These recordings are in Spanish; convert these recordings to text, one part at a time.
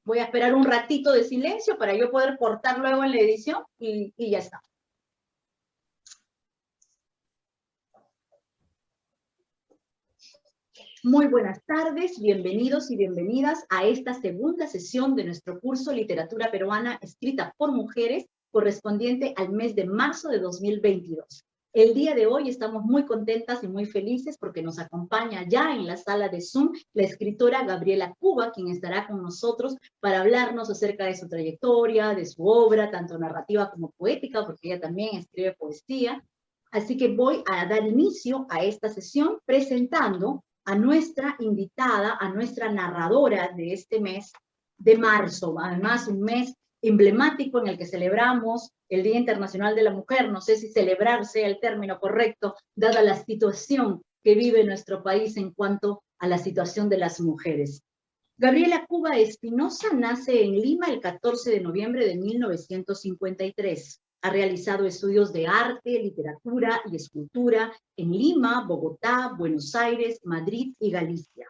Voy a esperar un ratito de silencio para yo poder cortar luego en la edición y ya está. Muy buenas tardes, bienvenidos y bienvenidas a esta segunda sesión de nuestro curso Literatura Peruana escrita por mujeres, correspondiente al mes de marzo de 2022. El día de hoy estamos muy contentas y muy felices porque nos acompaña ya en la sala de Zoom la escritora Gabriela Cuba, quien estará con nosotros para hablarnos acerca de su trayectoria, de su obra, tanto narrativa como poética, porque ella también escribe poesía. Así que voy a dar inicio a esta sesión presentando a nuestra invitada, a nuestra narradora de este mes de marzo, además un mes emblemático en el que celebramos el Día Internacional de la Mujer. No sé si celebrar sea el término correcto, dada la situación que vive nuestro país en cuanto a la situación de las mujeres. Gabriela Cuba Espinosa nace en Lima el 14 de noviembre de 1953. Ha realizado estudios de arte, literatura y escultura en Lima, Bogotá, Buenos Aires, Madrid y Galicia.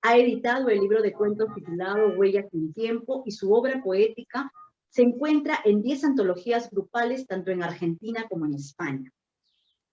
Ha editado el libro de cuentos titulado Huellas sin Tiempo y su obra poética se encuentra en 10 antologías grupales tanto en Argentina como en España.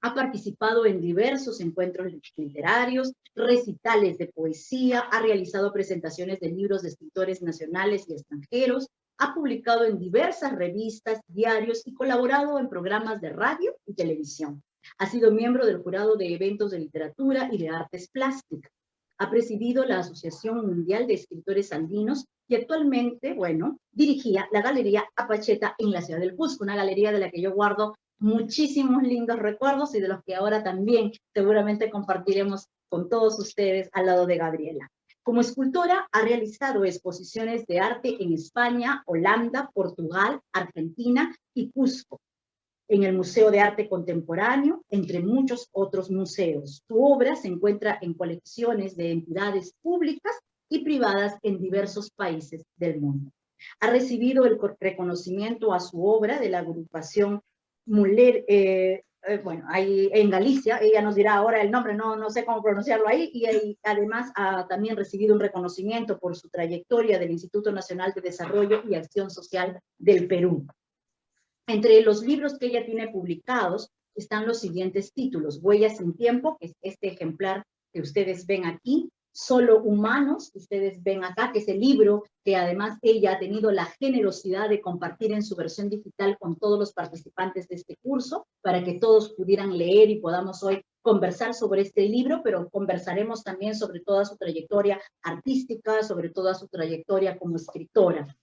Ha participado en diversos encuentros literarios, recitales de poesía, ha realizado presentaciones de libros de escritores nacionales y extranjeros, ha publicado en diversas revistas, diarios y colaborado en programas de radio y televisión. Ha sido miembro del jurado de eventos de literatura y de artes plásticas. Ha presidido la Asociación Mundial de Escritores Andinos y actualmente, dirigía la Galería Apacheta en la ciudad del Cusco, una galería de la que yo guardo muchísimos lindos recuerdos y de los que ahora también seguramente compartiremos con todos ustedes al lado de Gabriela. Como escultora ha realizado exposiciones de arte en España, Holanda, Portugal, Argentina y Cusco, en el Museo de Arte Contemporáneo, entre muchos otros museos. Su obra se encuentra en colecciones de entidades públicas y privadas en diversos países del mundo. Ha recibido el reconocimiento a su obra de la agrupación Muller, ahí en Galicia, ella nos dirá ahora el nombre, no sé cómo pronunciarlo ahí, y además ha también recibido un reconocimiento por su trayectoria del Instituto Nacional de Desarrollo y Acción Social del Perú. Entre los libros que ella tiene publicados están los siguientes títulos: Huellas sin Tiempo, que es este ejemplar que ustedes ven aquí; Solo Humanos, que ustedes ven acá, que es el libro que además ella ha tenido la generosidad de compartir en su versión digital con todos los participantes de este curso, para que todos pudieran leer y podamos hoy conversar sobre este libro, pero conversaremos también sobre toda su trayectoria artística, sobre toda su trayectoria como escritora.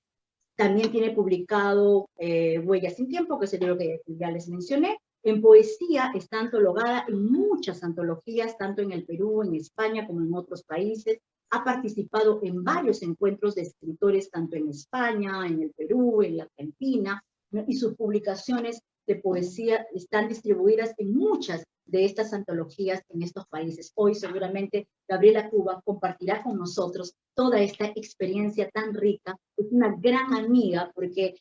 También tiene publicado Huellas sin Tiempo, que es el libro que ya les mencioné. En poesía está antologada en muchas antologías, tanto en el Perú, en España, como en otros países. Ha participado en varios encuentros de escritores, tanto en España, en el Perú, en la Argentina, ¿no? Y sus publicaciones de poesía están distribuidas en muchas de estas antologías en estos países. Hoy seguramente Gabriela Cuba compartirá con nosotros toda esta experiencia tan rica. Es una gran amiga porque,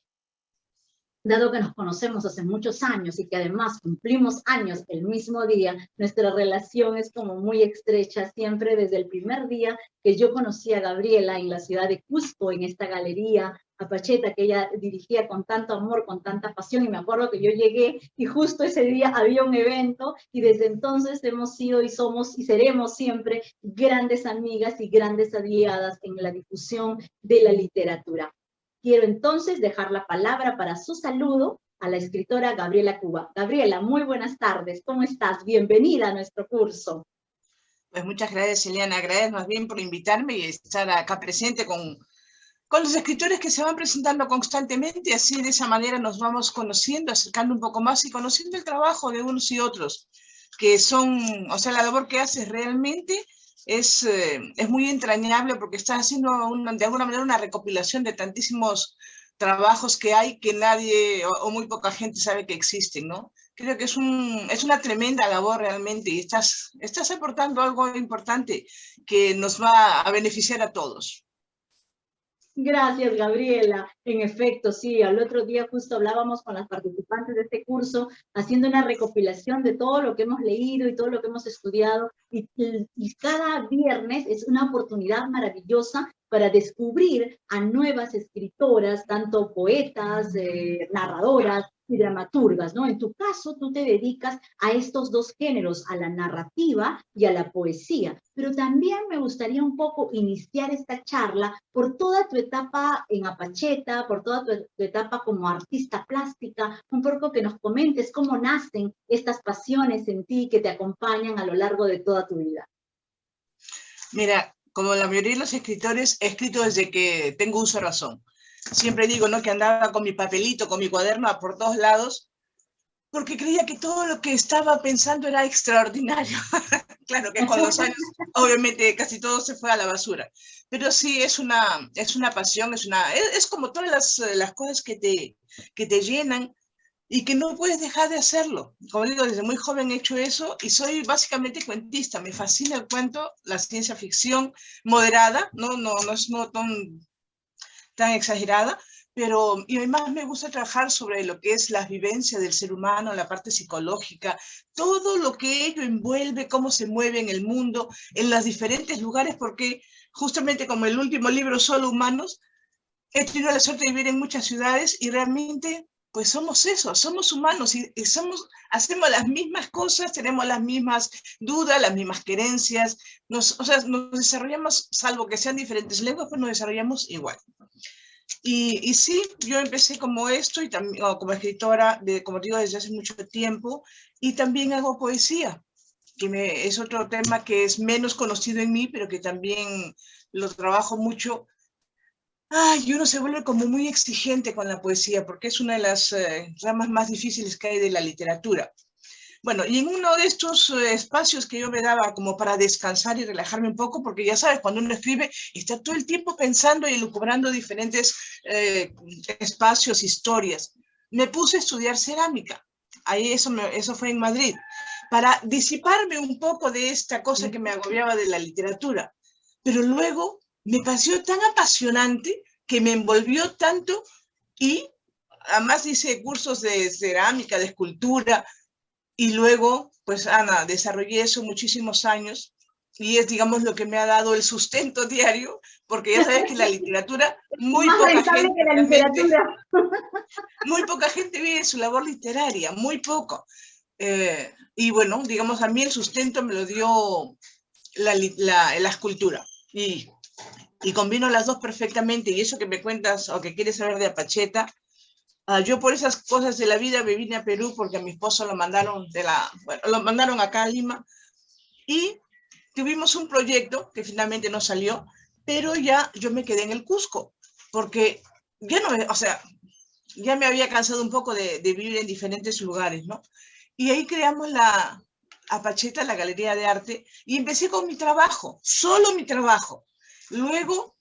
dado que nos conocemos hace muchos años y que además cumplimos años el mismo día, nuestra relación es como muy estrecha, siempre desde el primer día que yo conocí a Gabriela en la ciudad de Cusco, en esta galería Apacheta que ella dirigía con tanto amor, con tanta pasión, y me acuerdo que yo llegué y justo ese día había un evento, y desde entonces hemos sido y somos y seremos siempre grandes amigas y grandes aliadas en la difusión de la literatura. Quiero entonces dejar la palabra para su saludo a la escritora Gabriela Cuba. Gabriela, muy buenas tardes, ¿cómo estás? Bienvenida a nuestro curso. Pues muchas gracias, Eliana. Gracias más bien por invitarme y estar acá presente con los escritores que se van presentando constantemente. Así, de esa manera, nos vamos conociendo, acercando un poco más y conociendo el trabajo de unos y otros, que son, o sea, la labor que haces realmente es muy entrañable, porque estás haciendo de alguna manera una recopilación de tantísimos trabajos que hay que nadie o muy poca gente sabe que existen, ¿no? Creo que es una tremenda labor realmente, y estás aportando algo importante que nos va a beneficiar a todos. Gracias, Gabriela. En efecto, sí, al otro día justo hablábamos con las participantes de este curso, haciendo una recopilación de todo lo que hemos leído y todo lo que hemos estudiado, y cada viernes es una oportunidad maravillosa para descubrir a nuevas escritoras, tanto poetas, narradoras y dramaturgas, ¿no? En tu caso, tú te dedicas a estos dos géneros, a la narrativa y a la poesía, pero también me gustaría un poco iniciar esta charla por toda tu etapa en Apacheta, por toda tu etapa como artista plástica, un poco que nos comentes cómo nacen estas pasiones en ti que te acompañan a lo largo de toda tu vida. Mira, como la mayoría de los escritores, he escrito desde que tengo uso de razón. Siempre digo, ¿no?, que andaba con mi papelito, con mi cuaderno por todos lados, porque creía que todo lo que estaba pensando era extraordinario. Claro que con los años, obviamente, casi todo se fue a la basura. Pero sí, es una pasión, es como todas las cosas que te llenan y que no puedes dejar de hacerlo. Como digo, desde muy joven he hecho eso y soy básicamente cuentista. Me fascina el cuento, la ciencia ficción moderada, no es tan exagerada, pero y además me gusta trabajar sobre lo que es la vivencia del ser humano, la parte psicológica, todo lo que ello envuelve, cómo se mueve en el mundo, en los diferentes lugares, porque justamente como el último libro, Solo Humanos, he tenido la suerte de vivir en muchas ciudades y realmente pues somos eso, somos humanos y hacemos las mismas cosas, tenemos las mismas dudas, las mismas querencias, o sea, nos desarrollamos, salvo que sean diferentes lenguas, pues nos desarrollamos igual. Y sí, yo empecé como esto y también como escritora, como digo, desde hace mucho tiempo, y también hago poesía, que es otro tema que es menos conocido en mí, pero que también lo trabajo mucho. Y uno se vuelve como muy exigente con la poesía, porque es una de las ramas más difíciles que hay de la literatura. Bueno, y en uno de estos espacios que yo me daba como para descansar y relajarme un poco, porque ya sabes, cuando uno escribe, está todo el tiempo pensando y elucubrando diferentes espacios, historias. Me puse a estudiar cerámica. Ahí eso fue en Madrid, para disiparme un poco de esta cosa que me agobiaba de la literatura. Pero luego me pareció tan apasionante que me envolvió tanto y además hice cursos de cerámica, de escultura, y luego, pues Ana, desarrollé eso muchísimos años y es, digamos, lo que me ha dado el sustento diario, porque ya sabes que la literatura, muy Más poca rentable gente, que la literatura. muy poca gente vive su labor literaria, muy poco. Y bueno, digamos, a mí el sustento me lo dio la escultura. Y combino las dos perfectamente. Y eso que me cuentas o que quieres saber de Apacheta, yo por esas cosas de la vida me vine a Perú porque a mi esposo lo mandaron lo mandaron acá a Lima y tuvimos un proyecto que finalmente no salió, pero ya yo me quedé en el Cusco porque ya no, o sea, ya me había cansado un poco de vivir en diferentes lugares, ¿no? Y ahí creamos la Apacheta, la Galería de Arte, y empecé con mi trabajo, solo mi trabajo. Luego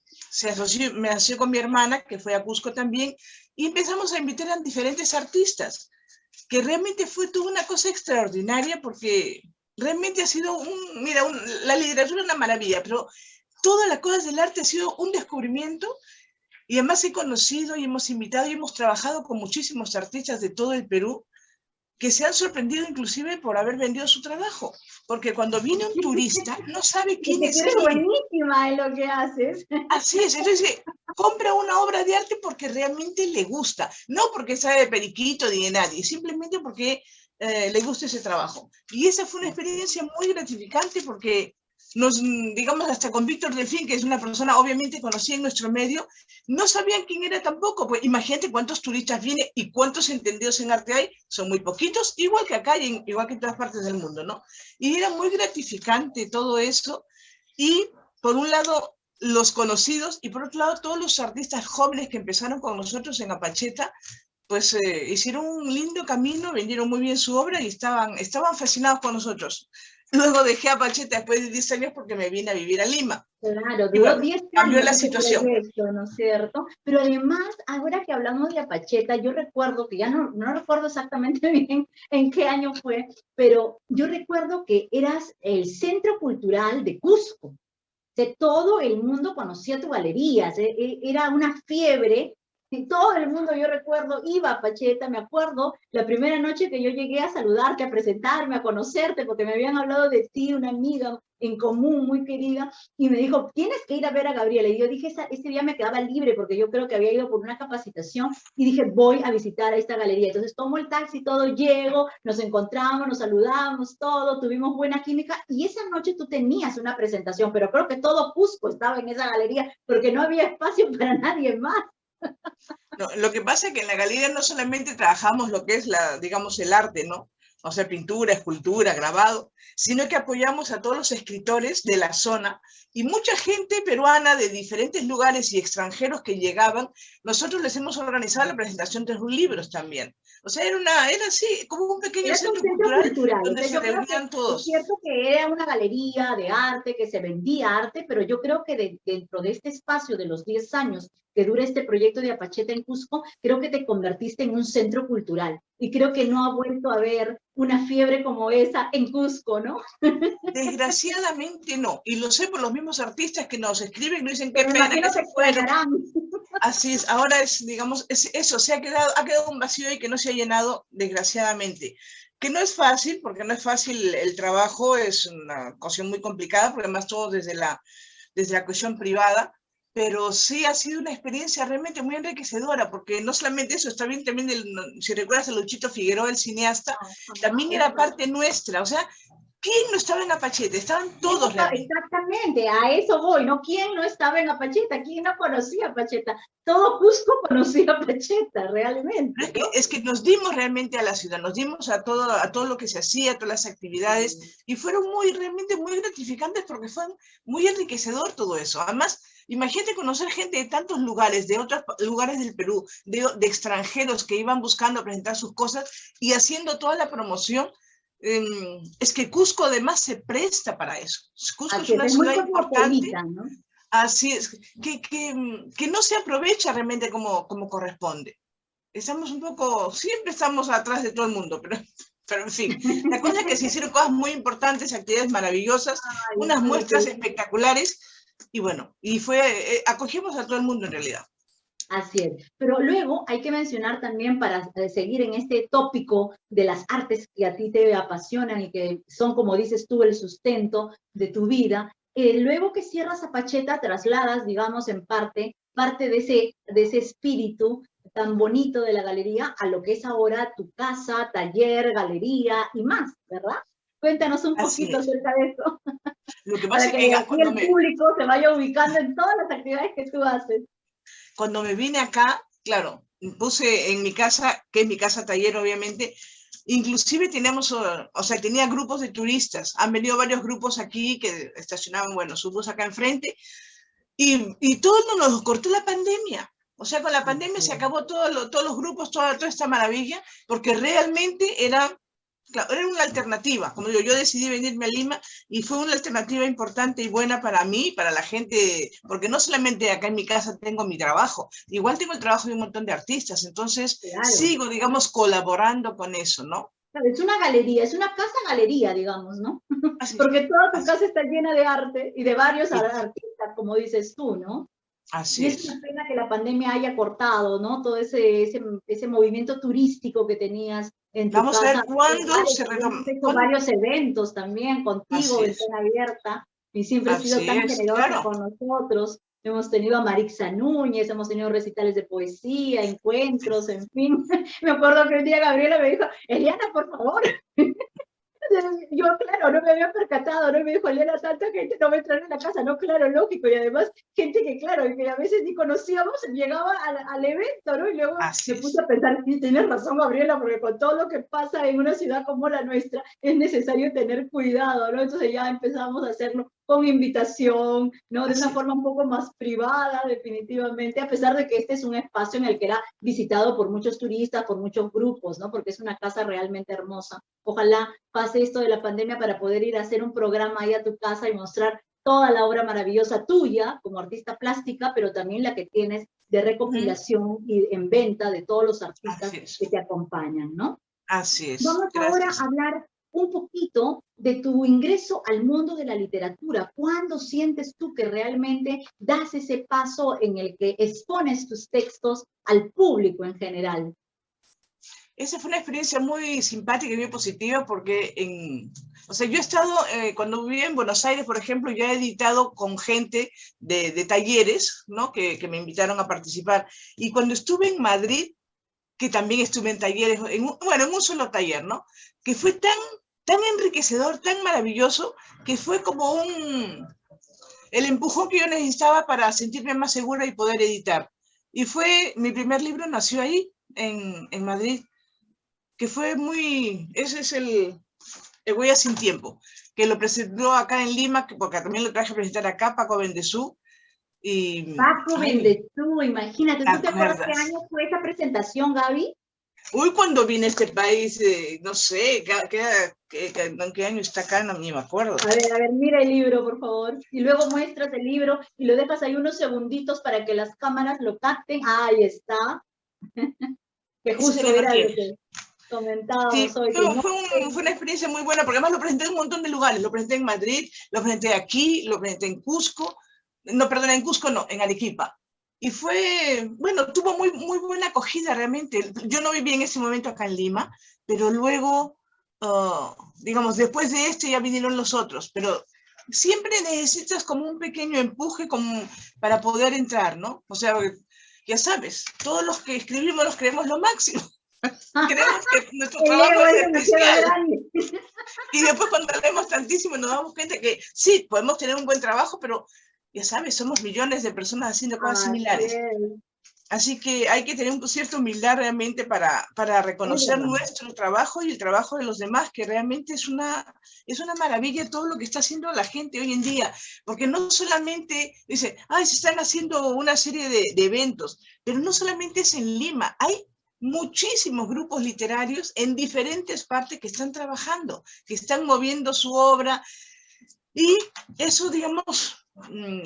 me asoció con mi hermana, que fue a Cusco también, y empezamos a invitar a diferentes artistas, que realmente fue toda una cosa extraordinaria, porque realmente ha sido la literatura es una maravilla, pero todas las cosas del arte ha sido un descubrimiento. Y además he conocido y hemos invitado y hemos trabajado con muchísimos artistas de todo el Perú que se han sorprendido inclusive por haber vendido su trabajo. Porque cuando viene un turista no sabe quién Porque tú es eres quién. buenísima en lo que haces. Así es, entonces compra una obra de arte porque realmente le gusta, no porque sabe de periquito ni de nadie, simplemente porque le gusta ese trabajo. Y esa fue una experiencia muy gratificante porque digamos, hasta con Víctor Delfín, que es una persona obviamente conocida en nuestro medio, no sabían quién era tampoco. Pues imagínate cuántos turistas vienen y cuántos entendidos en arte hay, son muy poquitos, igual que acá y igual que en todas partes del mundo, ¿no? Y era muy gratificante todo eso. Y por un lado, los conocidos y por otro lado, todos los artistas jóvenes que empezaron con nosotros en Apacheta, pues hicieron un lindo camino, vendieron muy bien su obra y estaban fascinados con nosotros. Luego dejé a Pacheta después de 10 años porque me vine a vivir a Lima. Claro, Y duró bueno, 10 cambió años la ese situación. proyecto, ¿no es cierto? Pero además, ahora que hablamos de Apacheta, yo recuerdo que ya no recuerdo exactamente bien en qué año fue, pero yo recuerdo que eras el Centro Cultural de Cusco. todo el mundo conocía tu galería, era una fiebre. Y todo el mundo, yo recuerdo, iba a Pacheta, me acuerdo, la primera noche que yo llegué a saludarte, a presentarme, a conocerte, porque me habían hablado de ti, una amiga en común muy querida, y me dijo, tienes que ir a ver a Gabriela. Y yo dije, ese día me quedaba libre, porque yo creo que había ido por una capacitación, y dije, voy a visitar a esta galería. Entonces tomo el taxi, todo, llego, nos encontramos, nos saludamos, todo, tuvimos buena química, y esa noche tú tenías una presentación, pero creo que todo Cusco estaba en esa galería, porque no había espacio para nadie más. No, lo que pasa es que en la galería no solamente trabajamos lo que es digamos, el arte, ¿no? O sea, pintura, escultura, grabado, sino que apoyamos a todos los escritores de la zona y mucha gente peruana de diferentes lugares y extranjeros que llegaban. Nosotros les hemos organizado la presentación de sus libros también. O sea, era así, como un pequeño centro cultural donde se reunían todos. Es cierto que era una galería de arte, que se vendía arte, pero yo creo que dentro de este espacio de los 10 años que dura este proyecto de Apacheta en Cusco, creo que te convertiste en un centro cultural. Y creo que no ha vuelto a haber una fiebre como esa en Cusco, ¿no? Desgraciadamente no. Y lo sé por los mismos artistas que nos escriben y nos dicen qué Pero pena que se fueron. Así es, ahora digamos, eso, ha quedado un vacío y que no se ha llenado, desgraciadamente. Que no es fácil, porque no es fácil el trabajo, es una cuestión muy complicada, porque además todo desde la cuestión privada, pero sí ha sido una experiencia realmente muy enriquecedora, porque no solamente eso, está bien también, si recuerdas a Luchito Figueroa, el cineasta, también era parte nuestra, o sea, ¿quién no estaba en Apacheta? Estaban todos realmente. Exactamente, a eso voy, ¿no? ¿Quién no estaba en Apacheta? ¿Quién no conocía a Pacheta? Todo Cusco conocía a Pacheta, realmente, ¿no? Es que nos dimos realmente a la ciudad, nos dimos a todo lo que se hacía, a todas las actividades, y fueron realmente muy gratificantes porque fue muy enriquecedor todo eso. Además, imagínate conocer gente de tantos lugares, de otros lugares del Perú, de extranjeros que iban buscando presentar sus cosas y haciendo toda la promoción. Es que Cusco además se presta para eso. Cusco es una ciudad importante, ¿no? Así es, que no se aprovecha realmente como corresponde. Estamos siempre estamos atrás de todo el mundo, pero en fin, la cosa es que se hicieron cosas muy importantes, actividades maravillosas, unas muestras espectaculares, y bueno, acogimos a todo el mundo en realidad. Así es, pero luego hay que mencionar también, para seguir en este tópico de las artes que a ti te apasionan y que son, como dices tú, el sustento de tu vida, luego que cierras Apacheta, trasladas, digamos, en parte de ese espíritu tan bonito de la galería a lo que es ahora tu casa, taller, galería y más, ¿verdad? Cuéntanos un poquito acerca de eso. Lo que pasa para que aquí el público se vaya ubicando en todas las actividades que tú haces. Cuando me vine acá, claro, puse en mi casa, que es mi casa taller obviamente, inclusive teníamos, o sea, tenía grupos de turistas, han venido varios grupos aquí que estacionaban, bueno, su bus acá enfrente, y todo nos cortó la pandemia. O sea, con la pandemia se acabó todos los grupos, toda esta maravilla, porque realmente era una alternativa. Como digo, yo decidí venirme a Lima y fue una alternativa importante y buena para mí, para la gente, porque no solamente acá en mi casa tengo mi trabajo, igual tengo el trabajo de un montón de artistas, entonces sigo, digamos, colaborando con eso, ¿no? Es una galería, es una casa-galería, digamos, ¿no? Porque toda tu casa está llena de arte y de varios artistas, como dices tú, ¿no? Así y es una pena que la pandemia haya cortado, ¿no? Todo ese movimiento turístico que tenías en tu casa. Vamos a ver cuándo se retoma. Varios eventos también contigo, Ventana Abierta, y siempre has sido tan generosa con nosotros. Hemos tenido a Marixa Núñez, hemos tenido recitales de poesía, encuentros, en fin. Me acuerdo que un día Gabriela me dijo, Eliana, por favor. Yo, claro, no me había percatado, ¿no? Y me dijo, Eliana, tanta gente no va a entrar en la casa, no, claro, lógico, y además gente que, claro, que a veces ni conocíamos, llegaba al evento, ¿no? Y luego me puse a pensar, sí, tienes razón, Gabriela, porque con todo lo que pasa en una ciudad como la nuestra, es necesario tener cuidado, ¿no? Entonces ya empezamos a hacerlo con invitación, ¿no? De una forma un poco más privada, definitivamente, a pesar de que este es un espacio en el que era visitado por muchos turistas, por muchos grupos, ¿no? Porque es una casa realmente hermosa. Ojalá pase esto de la pandemia para poder ir a hacer un programa ahí a tu casa y mostrar toda la obra maravillosa tuya como artista plástica, pero también la que tienes de recopilación y en venta de todos los artistas que te acompañan, ¿no? Así es. Vamos ahora a hablar un poquito de tu ingreso al mundo de la literatura. ¿Cuándo sientes tú que realmente das ese paso en el que expones tus textos al público en general? Esa fue una experiencia muy simpática y muy positiva porque o sea, yo he estado, cuando vivía en Buenos Aires, por ejemplo, ya he editado con gente de talleres, ¿no? Que me invitaron a participar. Y cuando estuve en Madrid, que también estuve en talleres, bueno, en un solo taller, ¿no? Que fue tan enriquecedor, tan maravilloso, que fue como el empujón que yo necesitaba para sentirme más segura y poder editar. Y mi primer libro nació ahí, en Madrid, que fue ese es el Huella sin tiempo, que lo presentó acá en Lima, porque también lo traje a presentar acá, Paco Bendezú. Y, Paco ay, Bendezú, imagínate, ¿te ¿tú te acuerdas qué acuerdas? año fue esa presentación, Gaby? Uy, cuando vine a este país, no sé, ¿en qué año está acá? No, ni me acuerdo. A ver, mira el libro, por favor. Y luego muestras el libro y lo dejas ahí unos segunditos para que las cámaras lo capten. Ahí está. Que Ese justo Selena era lo tiene. que comentábamos Sí, hoy. Que no... fue una experiencia muy buena, porque además lo presenté en un montón de lugares. Lo presenté en Madrid, lo presenté aquí, lo presenté en Cusco. No, perdón, en Cusco no, en Arequipa. Y bueno, tuvo muy buena acogida realmente. Yo no viví en ese momento acá en Lima, pero luego, digamos, después de este ya vinieron los otros. Pero siempre necesitas como un pequeño empuje para poder entrar, ¿no? O sea, ya sabes, todos los que escribimos nos creemos lo máximo. Creemos que nuestro El trabajo ego es es demasiado especial. grande. Y después cuando leemos tantísimo nos damos cuenta que sí, podemos tener un buen trabajo, pero ya sabes, somos millones de personas haciendo cosas Así similares. es. Así que hay que tener cierta humildad realmente para Es reconocer verdad. nuestro trabajo y el trabajo de los demás, que realmente es una maravilla todo lo que está haciendo la gente hoy en día, porque no solamente dice, ay, se están haciendo una serie de eventos, pero no solamente es en Lima, hay muchísimos grupos literarios en diferentes partes que están trabajando, que están moviendo su obra, y eso, digamos,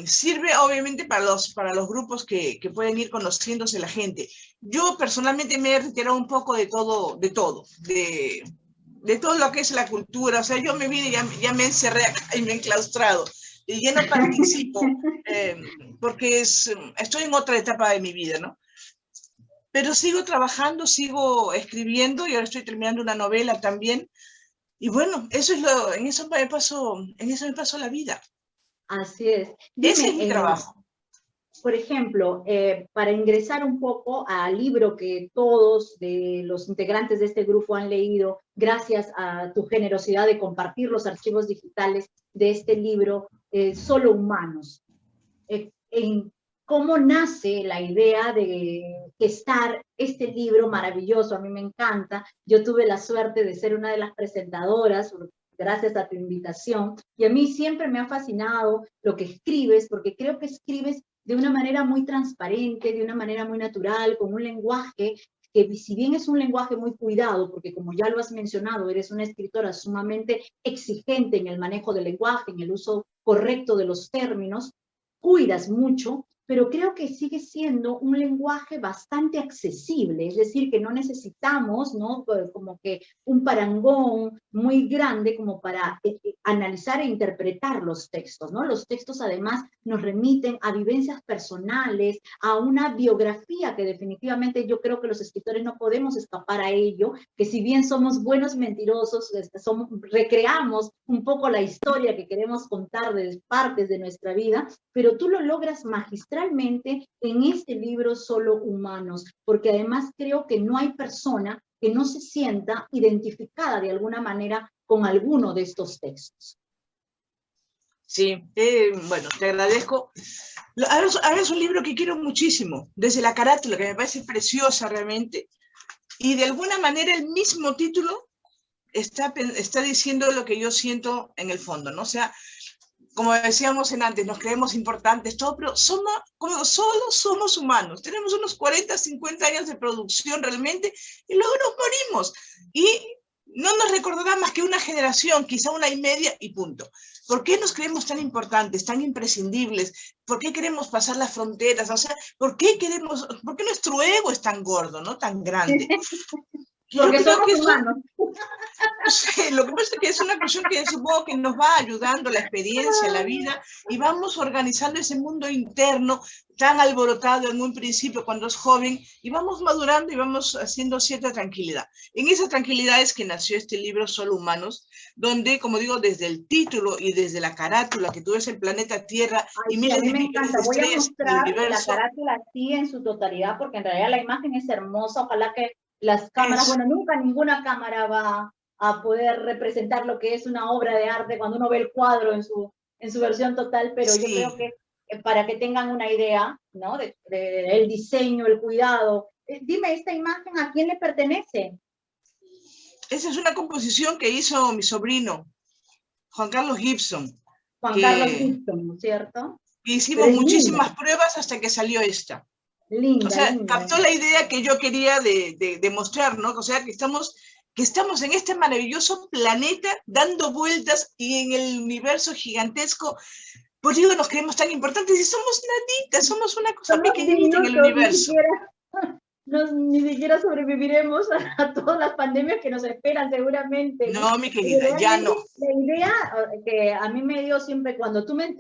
sirve obviamente para los grupos que pueden ir conociéndose la gente. Yo personalmente me he retirado un poco de todo, de todo lo que es la cultura. O sea, yo me vine y ya me encerré acá y me he enclaustrado. Y ya no participo, porque estoy en otra etapa de mi vida, ¿no? Pero sigo trabajando, sigo escribiendo y ahora estoy terminando una novela también. Y bueno, en eso me pasó la vida. Así es. Ese es Dime, mi trabajo. por ejemplo, para ingresar un poco al libro que todos de los integrantes de este grupo han leído, gracias a tu generosidad de compartir los archivos digitales de este libro, Solo Humanos. En cómo nace la idea de gestar este libro maravilloso, a mí me encanta. Yo tuve la suerte de ser una de las presentadoras, gracias a tu invitación, y a mí siempre me ha fascinado lo que escribes, porque creo que escribes de una manera muy transparente, de una manera muy natural, con un lenguaje que si bien es un lenguaje muy cuidado, porque como ya lo has mencionado, eres una escritora sumamente exigente en el manejo del lenguaje, en el uso correcto de los términos, cuidas mucho, pero creo que sigue siendo un lenguaje bastante accesible, es decir, que no necesitamos, ¿no? Como que un parangón muy grande como para analizar e interpretar los textos, ¿no? Los textos además nos remiten a vivencias personales, a una biografía que definitivamente yo creo que los escritores no podemos escapar a ello, que si bien somos buenos mentirosos, recreamos un poco la historia que queremos contar de partes de nuestra vida, pero tú lo logras magistralmente en este libro Solo Humanos, porque además creo que no hay persona que no se sienta identificada de alguna manera con alguno de estos textos. Sí, bueno, te agradezco. Ahora es un libro que quiero muchísimo, desde la carátula, que me parece preciosa realmente, y de alguna manera el mismo título está diciendo lo que yo siento en el fondo, ¿no? O sea, como decíamos antes, nos creemos importantes, todo, pero solo somos humanos. Tenemos unos 40, 50 años de producción realmente y luego nos morimos. Y no nos recordará más que una generación, quizá una y media y punto. ¿Por qué nos creemos tan importantes, tan imprescindibles? ¿Por qué queremos pasar las fronteras? O sea, ¿por qué nuestro ego es tan gordo, ¿no? Tan grande? Yo Porque creo somos que eso, humanos. sí, lo que pasa es que es una cuestión que supongo que nos va ayudando la experiencia, la vida, y vamos organizando ese mundo interno tan alborotado en un principio cuando es joven, y vamos madurando y vamos haciendo cierta tranquilidad. En esa tranquilidad es que nació este libro Solo Humanos, donde, como digo, desde el título y desde la carátula, que tú ves el planeta Tierra Ay, y sí, a miles mí de me millones encanta. de Voy a estrellas en el mostrar la universo, carátula así en su totalidad, porque en realidad la imagen es hermosa. Ojalá que las cámaras, es, bueno, nunca ninguna cámara va a poder representar lo que es una obra de arte cuando uno ve el cuadro en su versión total, pero yo creo sí, que para que tengan una idea, ¿no? El diseño, el cuidado. Dime, ¿esta imagen a quién le pertenece? esa es una composición que hizo mi sobrino, Juan Carlos Gibson, Juan Carlos que Gibson, ¿no es cierto? Pero hicimos es linda, muchísimas pruebas hasta que salió esta. O linda, sea, linda. captó la idea que yo quería de mostrar, ¿no? O sea, que estamos en este maravilloso planeta dando vueltas y en el universo gigantesco. Por ello nos creemos tan importantes y somos naditas, somos una cosa Somos pequeñita en el diminutos, ni universo. siquiera ni siquiera sobreviviremos a todas las pandemias que nos esperan seguramente, ¿no? No, mi Y querida, ya realmente no. la idea que a mí me dio siempre, cuando tú me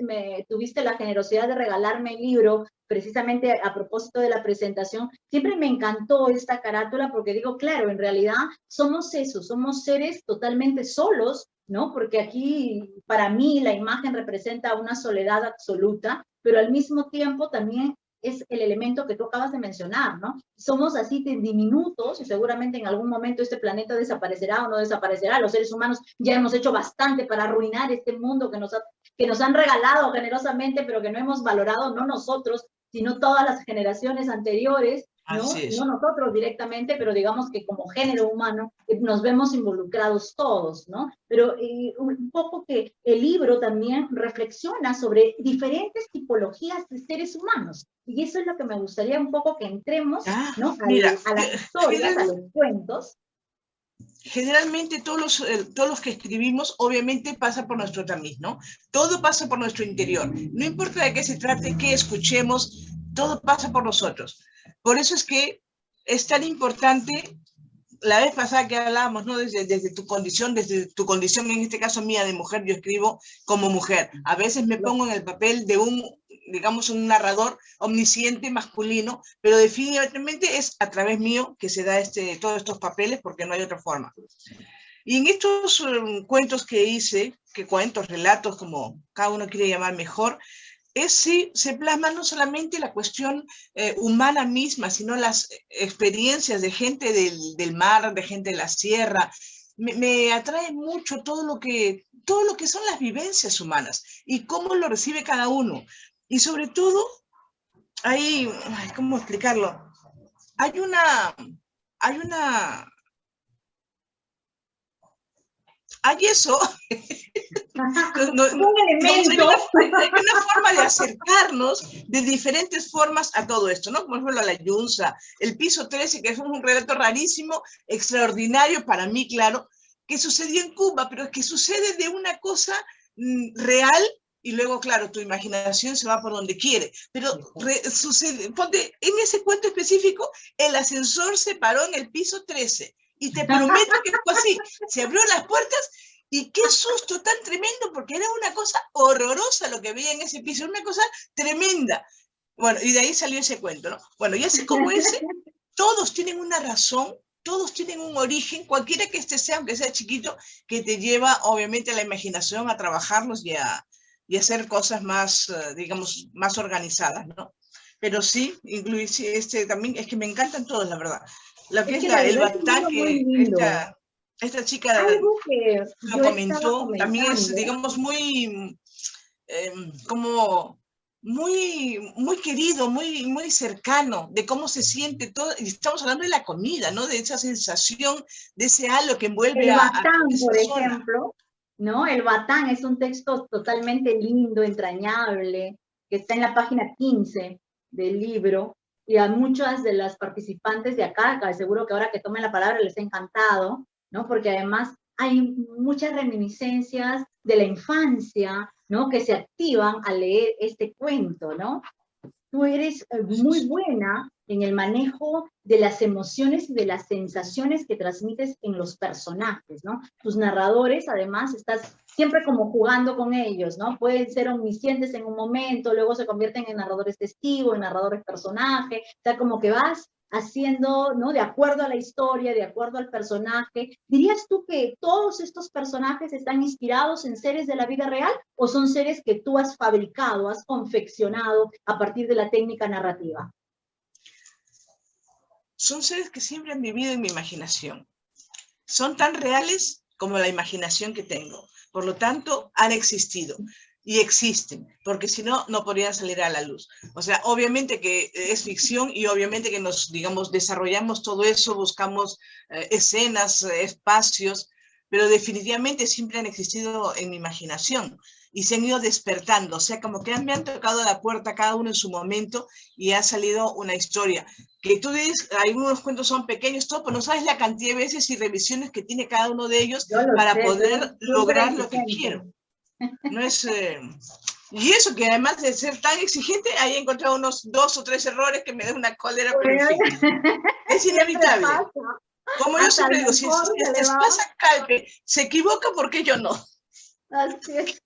tuviste la generosidad de regalarme el libro, precisamente a propósito de la presentación, siempre me encantó esta carátula porque digo, claro, en realidad somos eso, somos seres totalmente solos, ¿no? Porque aquí, para mí, la imagen representa una soledad absoluta, pero al mismo tiempo también es el elemento que tú acabas de mencionar, ¿no? Somos así de diminutos y seguramente en algún momento este planeta desaparecerá o no desaparecerá. Los seres humanos ya hemos hecho bastante para arruinar este mundo que nos han regalado generosamente, pero que no hemos valorado, no nosotros, sino todas las generaciones anteriores, ¿no? Así No es. nosotros directamente, pero digamos que como género humano nos vemos involucrados todos, ¿no? Pero un poco que el libro también reflexiona sobre diferentes tipologías de seres humanos. Y eso es lo que me gustaría un poco que entremos, Ah, ¿no? mira, A las historias, a los cuentos. generalmente todos los que escribimos obviamente pasa por nuestro tamiz, ¿no? Todo pasa por nuestro interior. No importa de qué se trate, qué escuchemos, todo pasa por nosotros. Por eso es que es tan importante, la vez pasada que hablábamos, ¿no? Desde tu condición, en este caso mía de mujer, yo escribo como mujer. A veces me pongo en el papel de digamos, un narrador omnisciente masculino, pero definitivamente es a través mío que se da todos estos papeles porque no hay otra forma. Y en estos cuentos que hice, que cuentos, relatos, como cada uno quiere llamar mejor, sí se plasma no solamente la cuestión humana misma, sino las experiencias de gente del mar, de gente de la sierra. Me atrae mucho todo lo que son las vivencias humanas y cómo lo recibe cada uno. Y sobre todo, ¿cómo explicarlo? Hay una, hay una, hay eso. Un Digamos, elemento. hay una forma de acercarnos de diferentes formas a todo esto, ¿no? Como por ejemplo la Yunza, el piso 13, que es un relato rarísimo, extraordinario para mí, claro, que sucedió en Cuba, pero que sucede de una cosa real y luego, claro, tu imaginación se va por donde quiere. Pero sucede, ponte, en ese cuento específico, el ascensor se paró en el piso 13 y te prometo que fue así. Se abrió las puertas y qué susto tan tremendo, porque era una cosa horrorosa lo que veía en ese piso, una cosa tremenda. Bueno, y de ahí salió ese cuento, ¿no? Bueno, y así como ese, todos tienen una razón, todos tienen un origen, cualquiera que este sea, aunque sea chiquito, que te lleva obviamente a la imaginación a trabajarlos y a hacer cosas más, digamos, más organizadas, ¿no? Pero sí, incluir también, es que me encantan todos, la verdad. Lo que Es es que en realidad el es un batán, libro muy que lindo. esta chica Algo que lo yo estaba comentó, también es, comentando. digamos, muy, como muy querido, muy cercano de cómo se siente todo. Y estamos hablando de la comida, ¿no? De esa sensación, de ese halo que envuelve El a toda Batán, esa por zona. ejemplo, ¿no? El Batán es un texto totalmente lindo, entrañable, que está en la página 15 del libro, y a muchas de las participantes de acá, seguro que ahora que tomen la palabra les ha encantado, ¿no? Porque además hay muchas reminiscencias de la infancia, ¿no? Que se activan al leer este cuento, ¿no? tú eres muy buena en el manejo de las emociones y de las sensaciones que transmites en los personajes, ¿no? Tus narradores, además, estás siempre como jugando con ellos, ¿no? Pueden ser omniscientes en un momento, luego se convierten en narradores testigos, en narradores personaje, o sea, como que vas haciendo, ¿no? De acuerdo a la historia, de acuerdo al personaje. ¿Dirías tú que todos estos personajes están inspirados en seres de la vida real o son seres que tú has fabricado, has confeccionado a partir de la técnica narrativa? Son seres que siempre han vivido en mi imaginación. Son tan reales como la imaginación que tengo. Por lo tanto, han existido. Y existen, porque si no, no podrían salir a la luz. O sea, obviamente que es ficción y obviamente que nos, digamos, desarrollamos todo eso, buscamos escenas, espacios, pero definitivamente siempre han existido en mi imaginación y se han ido despertando. O sea, como que me han tocado la puerta cada uno en su momento y ha salido una historia. Que tú dices, algunos cuentos son pequeños, todo, pero no sabes la cantidad de veces y revisiones que tiene cada uno de ellos para Sé, poder lograr lo que quiero. No es, y eso que además de ser tan exigente, ahí he encontrado unos 2 o 3 errores que me da una cólera, pero en fin, es inevitable. Como yo siempre digo, si Espasa Calpe se equivoca, ¿por qué yo no? Así es.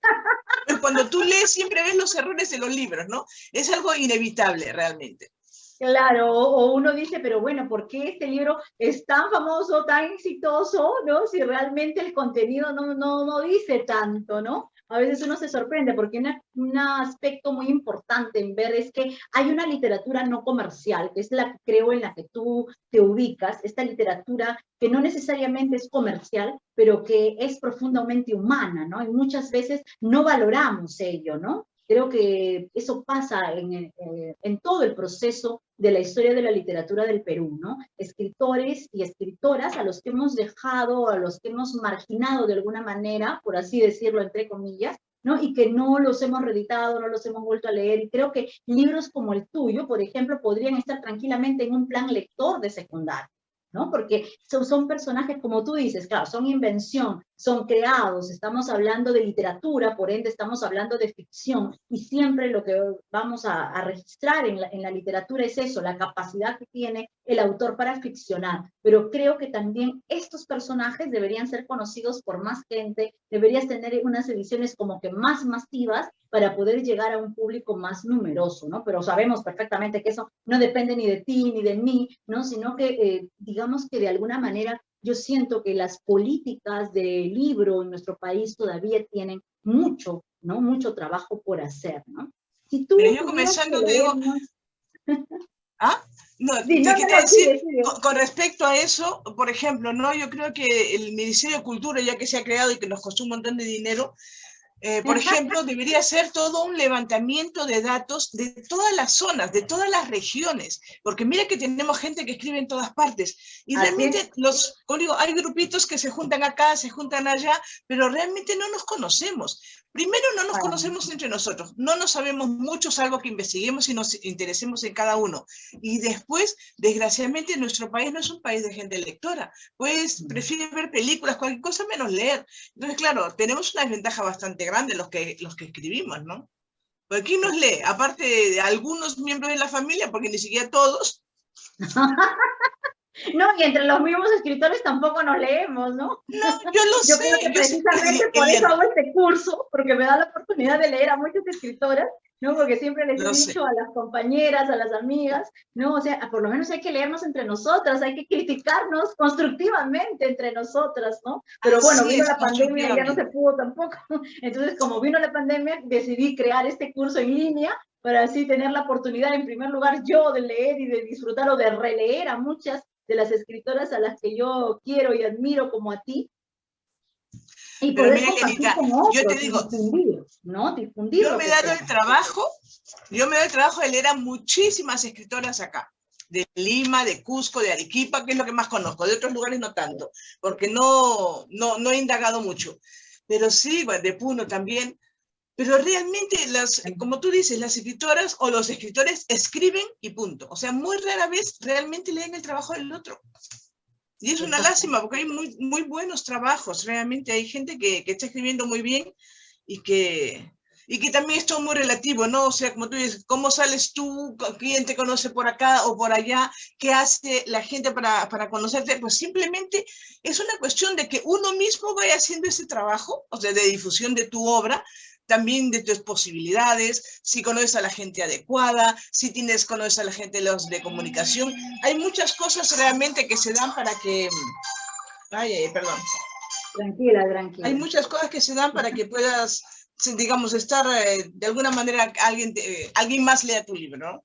Cuando tú lees siempre ves los errores de los libros, ¿no? Es algo inevitable realmente. Claro, o uno dice, pero bueno, ¿por qué este libro es tan famoso, tan exitoso, ¿no? Si realmente el contenido no dice tanto, ¿no? A veces uno se sorprende porque un aspecto muy importante en ver es que hay una literatura no comercial, que es la que creo en la que tú te ubicas, esta literatura que no necesariamente es comercial, pero que es profundamente humana, ¿no? Y muchas veces no valoramos ello, ¿no? Creo que eso pasa en todo el proceso de la historia de la literatura del Perú, ¿no? Escritores y escritoras a los que hemos dejado, a los que hemos marginado de alguna manera, por así decirlo, entre comillas, ¿no? Y que no los hemos reeditado, no los hemos vuelto a leer. Y creo que libros como el tuyo, por ejemplo, podrían estar tranquilamente en un plan lector de secundaria, ¿no? Porque son personajes, como tú dices, claro, son invención, son creados, estamos hablando de literatura, por ende estamos hablando de ficción, y siempre lo que vamos a registrar en la literatura es eso, la capacidad que tiene el autor para ficcionar, pero creo que también estos personajes deberían ser conocidos por más gente, deberías tener unas ediciones como que más masivas para poder llegar a un público más numeroso, ¿no? Pero sabemos perfectamente que eso no depende ni de ti ni de mí, ¿no? Sino que, digamos que de alguna manera yo siento que las políticas de libro en nuestro país todavía tienen mucho, ¿no? Mucho trabajo por hacer, ¿no? Si tú Pero yo tuvieras comenzando que te digo, leernos... ¿ah? No, Sí, te quería decir, sigue. con respecto a eso, por ejemplo, ¿no? Yo creo que el Ministerio de Cultura, ya que se ha creado y que nos costó un montón de dinero, por ejemplo, debería ser todo un levantamiento de datos de todas las zonas, de todas las regiones, porque mira que tenemos gente que escribe en todas partes y realmente como digo, hay grupitos que se juntan acá, se juntan allá, pero realmente no nos conocemos. Primero, no nos conocemos entre nosotros, no nos sabemos mucho, salvo que investiguemos y nos interesemos en cada uno. Y después, desgraciadamente, nuestro país no es un país de gente lectora, pues prefiere ver películas, cualquier cosa, menos leer. Entonces, claro, tenemos una desventaja bastante grande los que escribimos, ¿no? Porque ¿quién nos lee? Aparte de algunos miembros de la familia, porque ni siquiera todos. No, y entre los mismos escritores tampoco nos leemos, ¿no? No, yo lo yo sé. creo que precisamente por eso hago este curso, porque me da la oportunidad de leer a muchas escritoras, ¿no? Porque siempre les he dicho a las compañeras, a las amigas, ¿no? O sea, por lo menos hay que leernos entre nosotras, hay que criticarnos constructivamente entre nosotras, ¿no? Pero bueno, vino la pandemia y ya no se pudo tampoco. Entonces, como vino la pandemia, decidí crear este curso en línea para así tener la oportunidad, en primer lugar, yo de leer y de disfrutar o de releer a muchas de las escritoras a las que yo quiero y admiro como a ti, y pero poder mira, compartir Elenita, con otros, yo te digo, difundir, ¿no? Difundir yo me he dado el trabajo de leer a muchísimas escritoras acá, de Lima, de Cusco, de Arequipa, que es lo que más conozco, de otros lugares no tanto, porque no he indagado mucho, pero sí, bueno, de Puno también. Pero realmente, como tú dices, las escritoras o los escritores escriben y punto. O sea, muy rara vez realmente leen el trabajo del otro. Y es una lástima, porque hay muy, muy buenos trabajos. Realmente hay gente que está escribiendo muy bien y que y que también es todo muy relativo, ¿no? O sea, como tú dices, ¿cómo sales tú? ¿Quién te conoce por acá o por allá? ¿Qué hace la gente para conocerte? Pues simplemente es una cuestión de que uno mismo vaya haciendo ese trabajo, o sea, de difusión de tu obra, también de tus posibilidades, si conoces a la gente adecuada, si conoces a la gente de comunicación. Hay muchas cosas realmente que se dan para que... Ay, perdón. Tranquila, tranquila. Hay muchas cosas que se dan para que puedas, digamos, estar de alguna manera, alguien más lea tu libro, ¿no?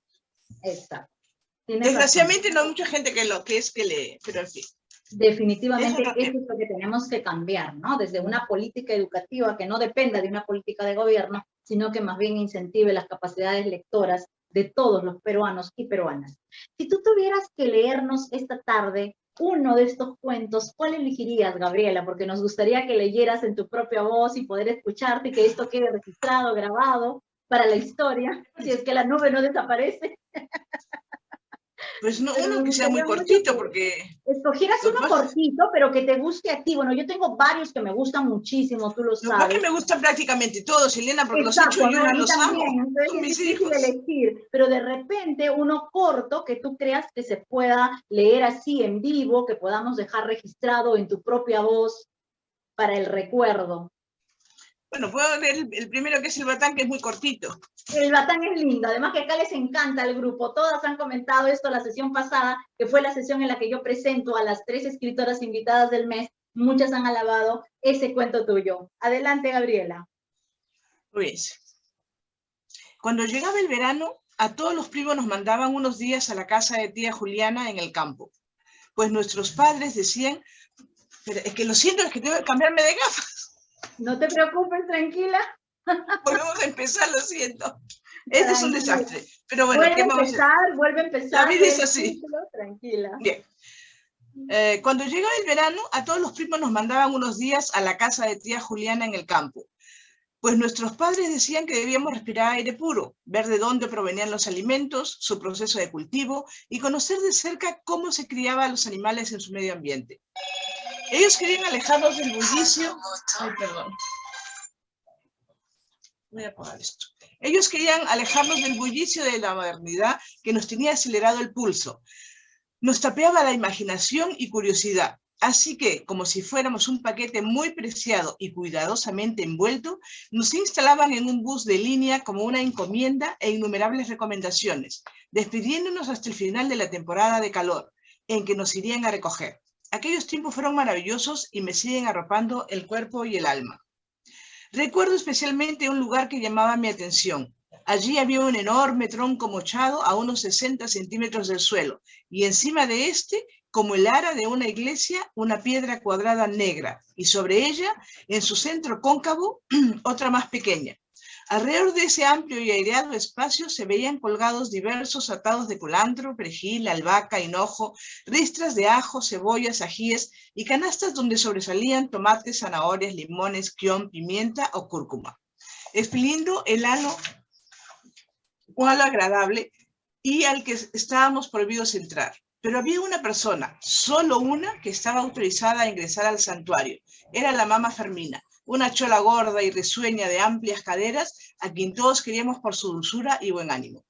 Exacto. Desgraciadamente razón. No hay mucha gente que lee, pero en fin. Definitivamente eso es lo que tenemos que cambiar, ¿no? Desde una política educativa que no dependa de una política de gobierno, sino que más bien incentive las capacidades lectoras de todos los peruanos y peruanas. Si tú tuvieras que leernos esta tarde uno de estos cuentos, ¿cuál elegirías, Gabriela? Porque nos gustaría que leyeras en tu propia voz y poder escucharte y que esto quede registrado, grabado para la historia, si es que la nube no desaparece. Pues no, uno que sea muy cortito, porque... Escogieras uno cortito, pero que te guste a ti. Bueno, yo tengo varios que me gustan muchísimo, tú lo sabes. No, que me gustan prácticamente todos, Elena, porque los he hecho yo y los amo. Entonces es difícil elegir, pero de repente uno corto que tú creas que se pueda leer así en vivo, que podamos dejar registrado en tu propia voz para el recuerdo. Bueno, puedo leer el primero, que es El Batán, que es muy cortito. El Batán es lindo, además que acá les encanta el grupo. Todas han comentado esto la sesión pasada, que fue la sesión en la que yo presento a las 3 escritoras invitadas del mes. Muchas han alabado ese cuento tuyo. Adelante, Gabriela. Pues, cuando llegaba el verano, a todos los primos nos mandaban unos días a la casa de tía Juliana en el campo. Pues nuestros padres decían, pero es que lo siento, es que tengo que cambiarme de gafas. No te preocupes, tranquila. Volvemos a empezar, lo siento. Este es un desastre. Pero bueno, vuelve a empezar. La vida es así. Tranquila. Bien. Cuando llegaba el verano, a todos los primos nos mandaban unos días a la casa de tía Juliana en el campo. Pues nuestros padres decían que debíamos respirar aire puro, ver de dónde provenían los alimentos, su proceso de cultivo y conocer de cerca cómo se criaban a los animales en su medio ambiente. Ellos querían alejarnos del bullicio. Ay, perdón. Voy a apagar esto. Ellos querían alejarnos del bullicio de la modernidad que nos tenía acelerado el pulso. Nos tapeaba la imaginación y curiosidad. Así que, como si fuéramos un paquete muy preciado y cuidadosamente envuelto, nos instalaban en un bus de línea como una encomienda e innumerables recomendaciones, despidiéndonos hasta el final de la temporada de calor, en que nos irían a recoger. Aquellos tiempos fueron maravillosos y me siguen arropando el cuerpo y el alma. Recuerdo especialmente un lugar que llamaba mi atención. Allí había un enorme tronco mochado a unos 60 centímetros del suelo, y encima de este, como el ara de una iglesia, una piedra cuadrada negra, y sobre ella, en su centro cóncavo, otra más pequeña. Alrededor de ese amplio y aireado espacio se veían colgados diversos atados de culantro, perejil, albahaca, hinojo, ristras de ajo, cebollas, ajíes y canastas donde sobresalían tomates, zanahorias, limones, quión, pimienta o cúrcuma. Exprimiendo el halo, un halo agradable y al que estábamos prohibidos entrar. Pero había una persona, solo una, que estaba autorizada a ingresar al santuario. Era la mama Fermina, una chola gorda y risueña de amplias caderas, a quien todos queríamos por su dulzura y buen ánimo.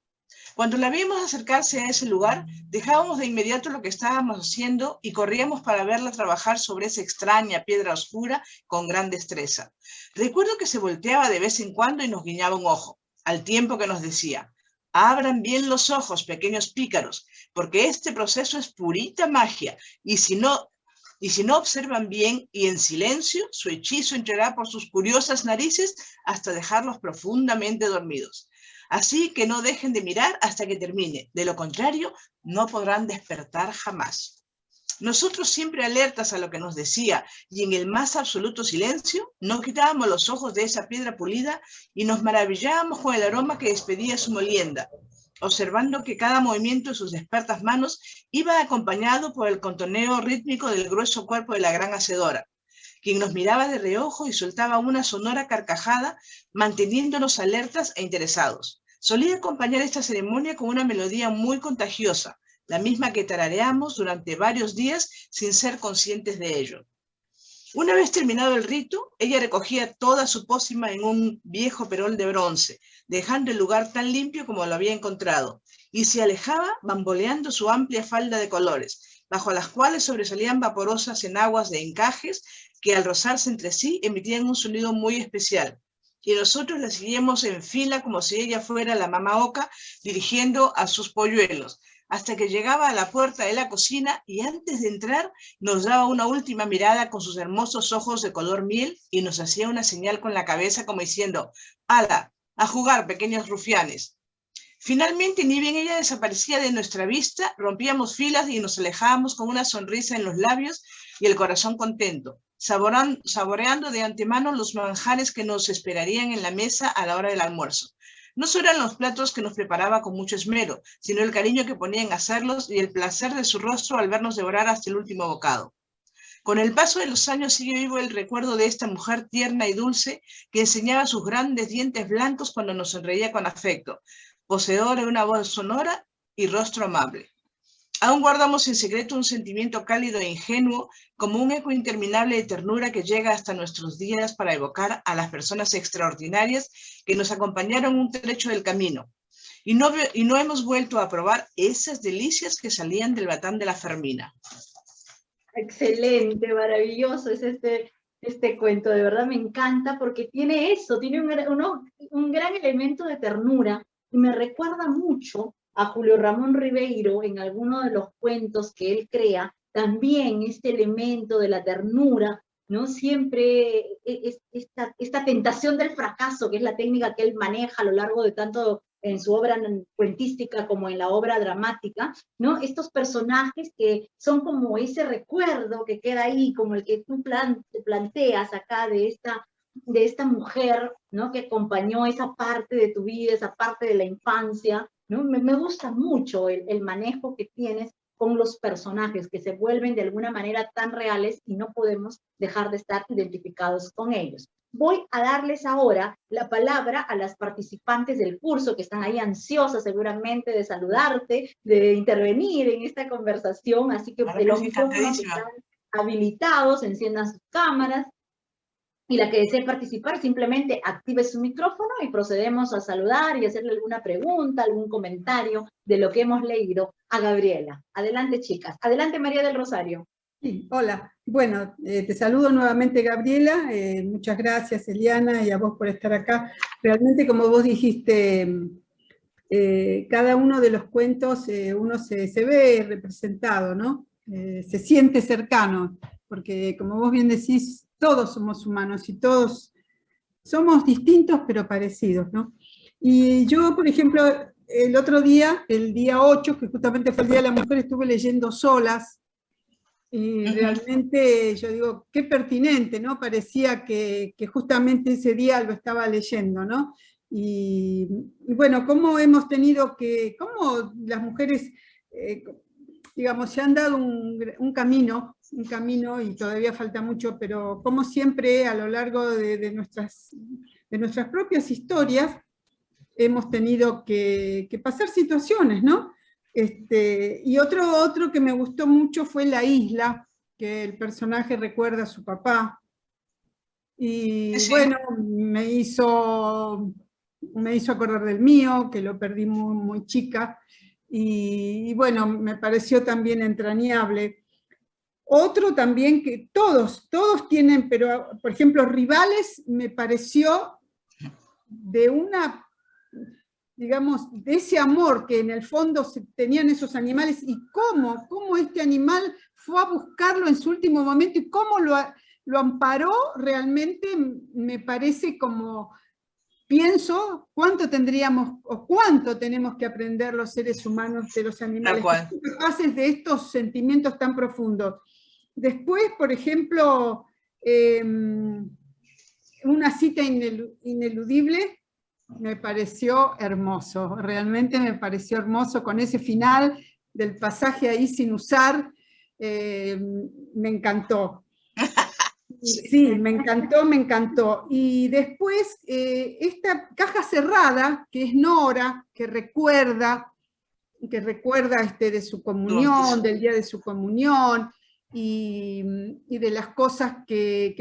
Cuando la vimos acercarse a ese lugar, dejábamos de inmediato lo que estábamos haciendo y corríamos para verla trabajar sobre esa extraña piedra oscura con gran destreza. Recuerdo que se volteaba de vez en cuando y nos guiñaba un ojo, al tiempo que nos decía: abran bien los ojos, pequeños pícaros, porque este proceso es purita magia, y si no observan bien y en silencio, su hechizo entrará por sus curiosas narices hasta dejarlos profundamente dormidos. Así que no dejen de mirar hasta que termine. De lo contrario, no podrán despertar jamás. Nosotros, siempre alertas a lo que nos decía y en el más absoluto silencio, no quitábamos los ojos de esa piedra pulida y nos maravillábamos con el aroma que despedía su molienda, observando que cada movimiento de sus expertas manos iba acompañado por el contoneo rítmico del grueso cuerpo de la gran hacedora, quien nos miraba de reojo y soltaba una sonora carcajada, manteniéndonos alertas e interesados. Solía acompañar esta ceremonia con una melodía muy contagiosa, la misma que tarareamos durante varios días sin ser conscientes de ello. Una vez terminado el rito, ella recogía toda su pócima en un viejo perol de bronce, dejando el lugar tan limpio como lo había encontrado, y se alejaba bamboleando su amplia falda de colores, bajo las cuales sobresalían vaporosas enaguas de encajes que al rozarse entre sí emitían un sonido muy especial. Y nosotros la seguíamos en fila como si ella fuera la mamá oca dirigiendo a sus polluelos, hasta que llegaba a la puerta de la cocina y antes de entrar nos daba una última mirada con sus hermosos ojos de color miel y nos hacía una señal con la cabeza como diciendo, ¡hala! A jugar, pequeños rufianes. Finalmente, ni bien ella desaparecía de nuestra vista, rompíamos filas y nos alejábamos con una sonrisa en los labios y el corazón contento, saboreando de antemano los manjares que nos esperarían en la mesa a la hora del almuerzo. No solo eran los platos que nos preparaba con mucho esmero, sino el cariño que ponía en hacerlos y el placer de su rostro al vernos devorar hasta el último bocado. Con el paso de los años sigue vivo el recuerdo de esta mujer tierna y dulce que enseñaba sus grandes dientes blancos cuando nos sonreía con afecto, poseedora de una voz sonora y rostro amable. Aún guardamos en secreto un sentimiento cálido e ingenuo, como un eco interminable de ternura que llega hasta nuestros días para evocar a las personas extraordinarias que nos acompañaron un trecho del camino. Y no hemos vuelto a probar esas delicias que salían del batán de la Fermina. Excelente, maravilloso es este cuento, de verdad me encanta porque tiene eso, tiene un gran elemento de ternura y me recuerda mucho a Julio Ramón Ribeiro en alguno de los cuentos que él crea, también este elemento de la ternura, ¿no? Siempre esta tentación del fracaso, que es la técnica que él maneja a lo largo de tanto en su obra cuentística como en la obra dramática, ¿no? Estos personajes que son como ese recuerdo que queda ahí, como el que tú planteas acá de esta mujer, ¿no? Que acompañó esa parte de tu vida, esa parte de la infancia, ¿no? Me gusta mucho el manejo que tienes con los personajes que se vuelven de alguna manera tan reales y no podemos dejar de estar identificados con ellos. Voy a darles ahora la palabra a las participantes del curso que están ahí ansiosas seguramente de saludarte, de intervenir en esta conversación, así que los micrófonos están habilitados, enciendan sus cámaras y la que desee participar simplemente active su micrófono y procedemos a saludar y hacerle alguna pregunta, algún comentario de lo que hemos leído a Gabriela. Adelante, chicas. Adelante, María del Rosario. Sí, hola. Bueno, te saludo nuevamente, Gabriela. Muchas gracias, Eliana, y a vos por estar acá. Realmente, como vos dijiste, cada uno de los cuentos uno se ve representado, ¿no? Se siente cercano, porque como vos bien decís, todos somos humanos y todos somos distintos pero parecidos, ¿no? Y yo, por ejemplo, el otro día, el día 8, que justamente fue el Día de la Mujer, estuve leyendo Solas, y realmente yo digo, qué pertinente, ¿no? Parecía que justamente ese día lo estaba leyendo, ¿no? Y bueno, cómo hemos tenido cómo las mujeres, digamos, se han dado un camino, y todavía falta mucho, pero como siempre a lo largo de nuestras propias historias hemos tenido que pasar situaciones, ¿no? Y otro que me gustó mucho fue La Isla, que el personaje recuerda a su papá. Y sí, bueno, me hizo acordar del mío, que lo perdí muy, muy chica. Y bueno, me pareció también entrañable. Otro también que todos tienen, pero por ejemplo, Rivales me pareció de una, digamos, de ese amor que en el fondo tenían esos animales y cómo este animal fue a buscarlo en su último momento y cómo lo amparó, realmente me parece como, pienso, cuánto tendríamos o cuánto tenemos que aprender los seres humanos de los animales, que son capaces de estos sentimientos tan profundos. Después, por ejemplo, Una cita ineludible, me pareció hermoso, realmente me pareció hermoso con ese final del pasaje ahí sin usar, me encantó. Sí, me encantó. Y después, esta caja cerrada, que es Nora, que recuerda de su comunión, del día de su comunión, y de las cosas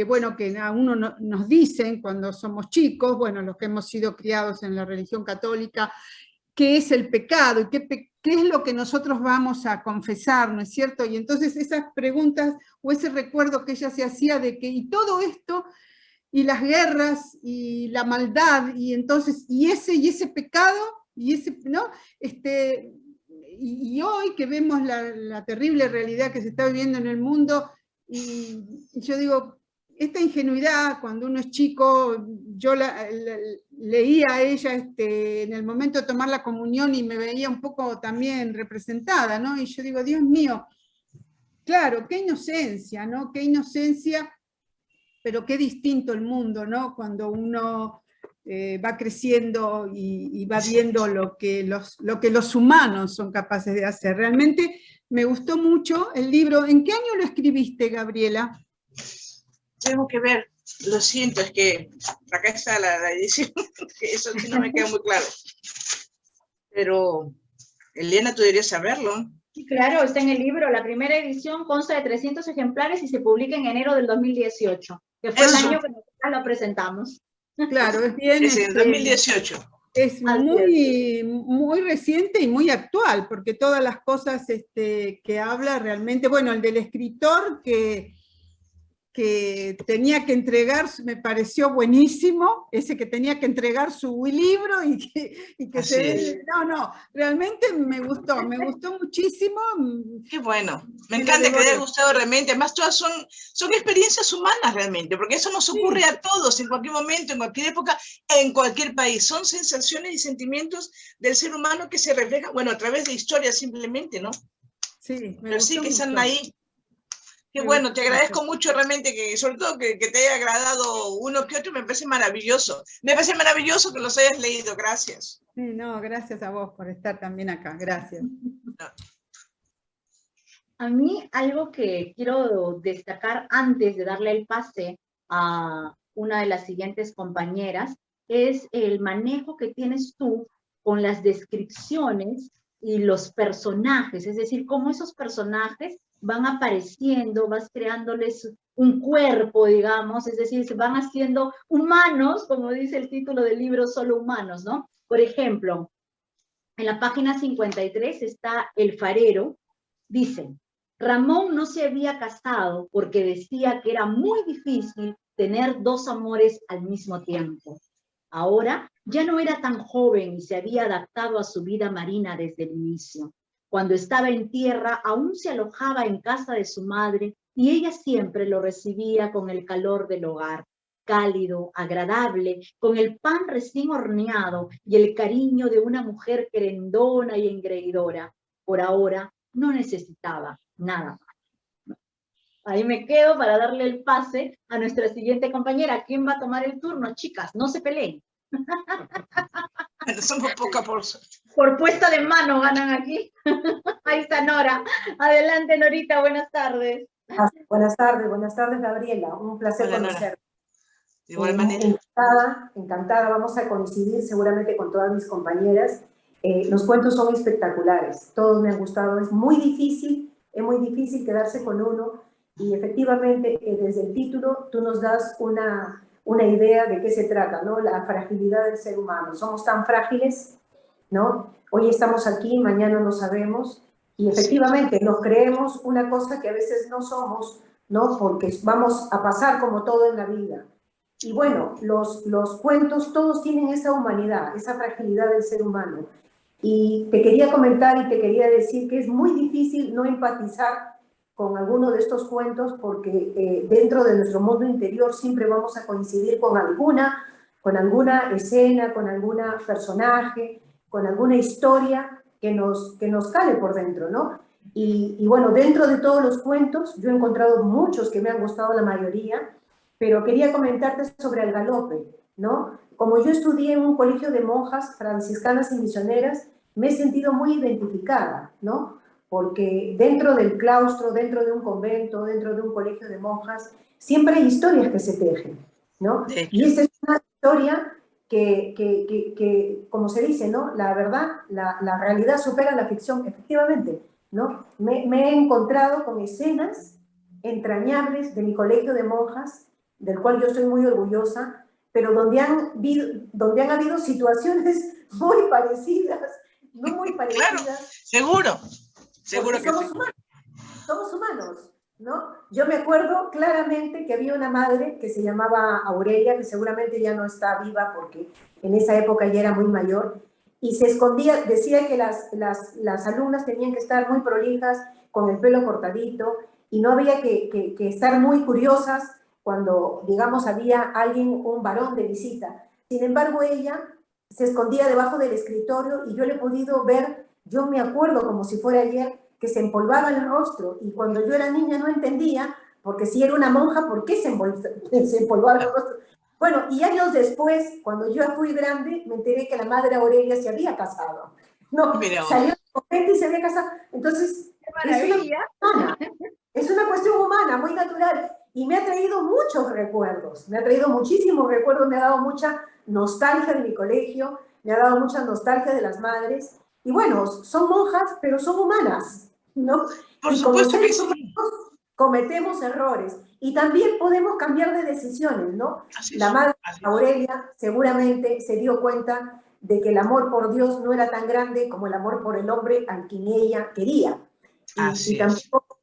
bueno, que a uno nos dicen cuando somos chicos, bueno, los que hemos sido criados en la religión católica, qué es el pecado y qué es lo que nosotros vamos a confesar, ¿no es cierto? Y entonces esas preguntas o ese recuerdo que ella se hacía de que, y todo esto, y las guerras, y la maldad, y entonces, y ese pecado, y ese, ¿no? Y hoy que vemos la terrible realidad que se está viviendo en el mundo, y yo digo, esta ingenuidad, cuando uno es chico, yo leía a ella en el momento de tomar la comunión y me veía un poco también representada, ¿no? Y yo digo, Dios mío, claro, qué inocencia, ¿no? Qué inocencia, pero qué distinto el mundo, ¿no? Cuando uno va creciendo y va viendo lo que los humanos son capaces de hacer. Realmente me gustó mucho el libro. ¿En qué año lo escribiste, Gabriela? Tengo que ver, lo siento, es que acá está la edición, eso sí no me queda muy claro. Pero, Eliana, tú deberías saberlo. Claro, está en el libro. La primera edición consta de 300 ejemplares y se publica en enero del 2018, que fue el año que nosotros lo presentamos. Claro, es bien. Es en 2018. Es muy reciente y muy actual, porque todas las cosas que habla realmente, bueno, el del escritor que tenía que entregar, me pareció buenísimo, ese que tenía que entregar su libro y que se ve, no, realmente me gustó muchísimo. Qué bueno, me encanta que te haya gustado realmente, además todas son experiencias humanas realmente, porque eso nos ocurre a todos, en cualquier momento, en cualquier época, en cualquier país, son sensaciones y sentimientos del ser humano que se reflejan, bueno, a través de historias simplemente, ¿no? Sí, pero sí que están ahí. Qué bueno, te agradezco mucho realmente, que sobre todo que te haya agradado uno que otro, me parece maravilloso. Me parece maravilloso que los hayas leído, gracias. Sí, no, gracias a vos por estar también acá, gracias. A mí algo que quiero destacar antes de darle el pase a una de las siguientes compañeras es el manejo que tienes tú con las descripciones y los personajes, es decir, cómo esos personajes van apareciendo, vas creándoles un cuerpo, digamos, es decir, se van haciendo humanos, como dice el título del libro, solo humanos, ¿no? Por ejemplo, en la página 53 está el farero, dice, Ramón no se había casado porque decía que era muy difícil tener dos amores al mismo tiempo. Ahora ya no era tan joven y se había adaptado a su vida marina desde el inicio. Cuando estaba en tierra, aún se alojaba en casa de su madre y ella siempre lo recibía con el calor del hogar, cálido, agradable, con el pan recién horneado y el cariño de una mujer querendona y engreidora. Por ahora no necesitaba nada más. Ahí me quedo para darle el pase a nuestra siguiente compañera. ¿Quién va a tomar el turno? Chicas, no se peleen. Somos poca por puesta de mano ganan aquí. Ahí está Nora. Adelante, Norita, buenas tardes. Buenas tardes, Gabriela. Un placer conocerte. De igual manera. Encantada, vamos a coincidir seguramente con todas mis compañeras. Los cuentos son espectaculares, todos me han gustado, es muy difícil quedarse con uno y efectivamente desde el título tú nos das una idea de qué se trata, ¿no? La fragilidad del ser humano, somos tan frágiles, ¿no? Hoy estamos aquí, mañana no sabemos y efectivamente nos creemos una cosa que a veces no somos, ¿no? Porque vamos a pasar como todo en la vida. Y bueno, los cuentos todos tienen esa humanidad, esa fragilidad del ser humano. Y te quería comentar y te quería decir que es muy difícil no empatizar con alguno de estos cuentos porque dentro de nuestro mundo interior siempre vamos a coincidir con alguna escena, con algún personaje, con alguna historia que nos cale por dentro, ¿no? Y bueno, dentro de todos los cuentos, yo he encontrado muchos que me han gustado la mayoría, pero quería comentarte sobre el galope, ¿no? Como yo estudié en un colegio de monjas franciscanas y misioneras, me he sentido muy identificada, ¿no? Porque dentro del claustro, dentro de un convento, dentro de un colegio de monjas, siempre hay historias que se tejen, ¿no? Y esta es una historia que, como se dice, ¿no? La verdad, la realidad supera la ficción, efectivamente, ¿no? Me he encontrado con escenas entrañables de mi colegio de monjas, del cual yo estoy muy orgullosa, pero donde han habido situaciones muy parecidas, no muy parecidas. Claro, seguro que somos sí. Somos humanos, ¿no? Yo me acuerdo claramente que había una madre que se llamaba Aurelia, que seguramente ya no está viva porque en esa época ya era muy mayor, y se escondía, decía que las alumnas tenían que estar muy prolijas, con el pelo cortadito, y no había que estar muy curiosas cuando, digamos, había alguien, un varón de visita. Sin embargo, ella se escondía debajo del escritorio y yo le he podido ver, yo me acuerdo como si fuera ayer, que se empolvaba el rostro, y cuando yo era niña no entendía, porque si era una monja, ¿por qué se empolvaba el rostro? Bueno, y años después, cuando yo fui grande, me enteré que la madre Aurelia se había casado. No, salió del convento y se había casado. Entonces, es una cuestión humana, muy natural, y me ha traído muchos recuerdos, me ha traído muchísimos recuerdos, me ha dado mucha nostalgia de mi colegio, me ha dado mucha nostalgia de las madres, y bueno, son monjas, pero son humanas, ¿no? Por y como supuesto que seres sí. humanos cometemos errores, y también podemos cambiar de decisiones, ¿no? La madre Aurelia seguramente se dio cuenta de que el amor por Dios no era tan grande como el amor por el hombre al quien ella quería. Y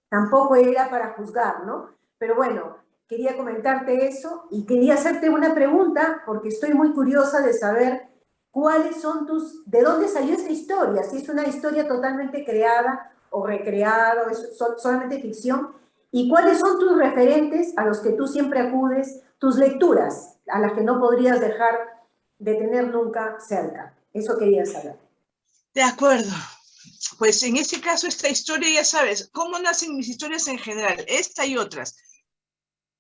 tampoco era para juzgar, ¿no? Pero bueno, quería comentarte eso y quería hacerte una pregunta porque estoy muy curiosa de saber cuáles son de dónde salió esta historia, si es una historia totalmente creada o recreada, o es solamente ficción, y cuáles son tus referentes a los que tú siempre acudes, tus lecturas, a las que no podrías dejar de tener nunca cerca. Eso quería saber. De acuerdo. Pues en este caso, esta historia, ya sabes, cómo nacen mis historias en general, esta y otras.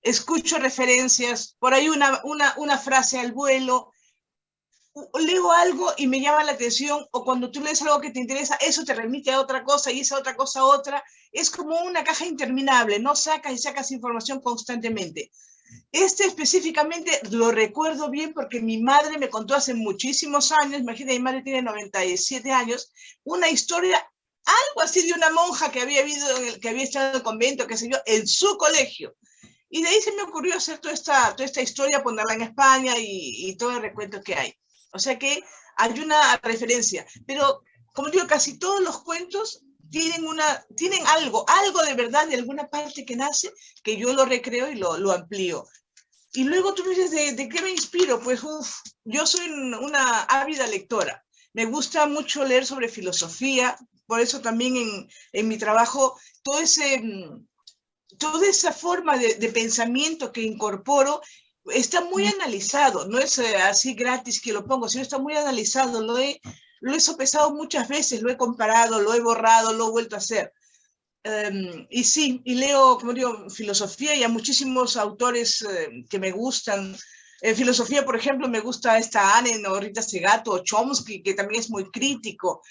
Escucho referencias, por ahí una frase al vuelo, leo algo y me llama la atención, o cuando tú lees algo que te interesa, eso te remite a otra cosa y esa otra cosa a otra. Es como una caja interminable, no sacas y sacas información constantemente. Este específicamente lo recuerdo bien porque mi madre me contó hace muchísimos años, imagínate, mi madre tiene 97 años, una historia, algo así de una monja que había estado en el convento, qué sé yo, en su colegio. Y de ahí se me ocurrió hacer toda esta historia, ponerla en España y todo el recuento que hay. O sea que hay una referencia, pero como digo, casi todos los cuentos tienen algo de verdad de alguna parte que nace, que yo lo recreo y lo amplío. Y luego tú me dices, ¿de qué me inspiro? Pues yo soy una ávida lectora. Me gusta mucho leer sobre filosofía, por eso también en mi trabajo toda esa forma de pensamiento que incorporo está muy analizado, no es así gratis que lo pongo, sino está muy analizado, lo he sopesado muchas veces, lo he comparado, lo he borrado, lo he vuelto a hacer. Y sí, y leo, como digo, filosofía, y a muchísimos autores que me gustan. En filosofía, por ejemplo, me gusta esta Arendt o Rita Segato o Chomsky, que también es muy crítico.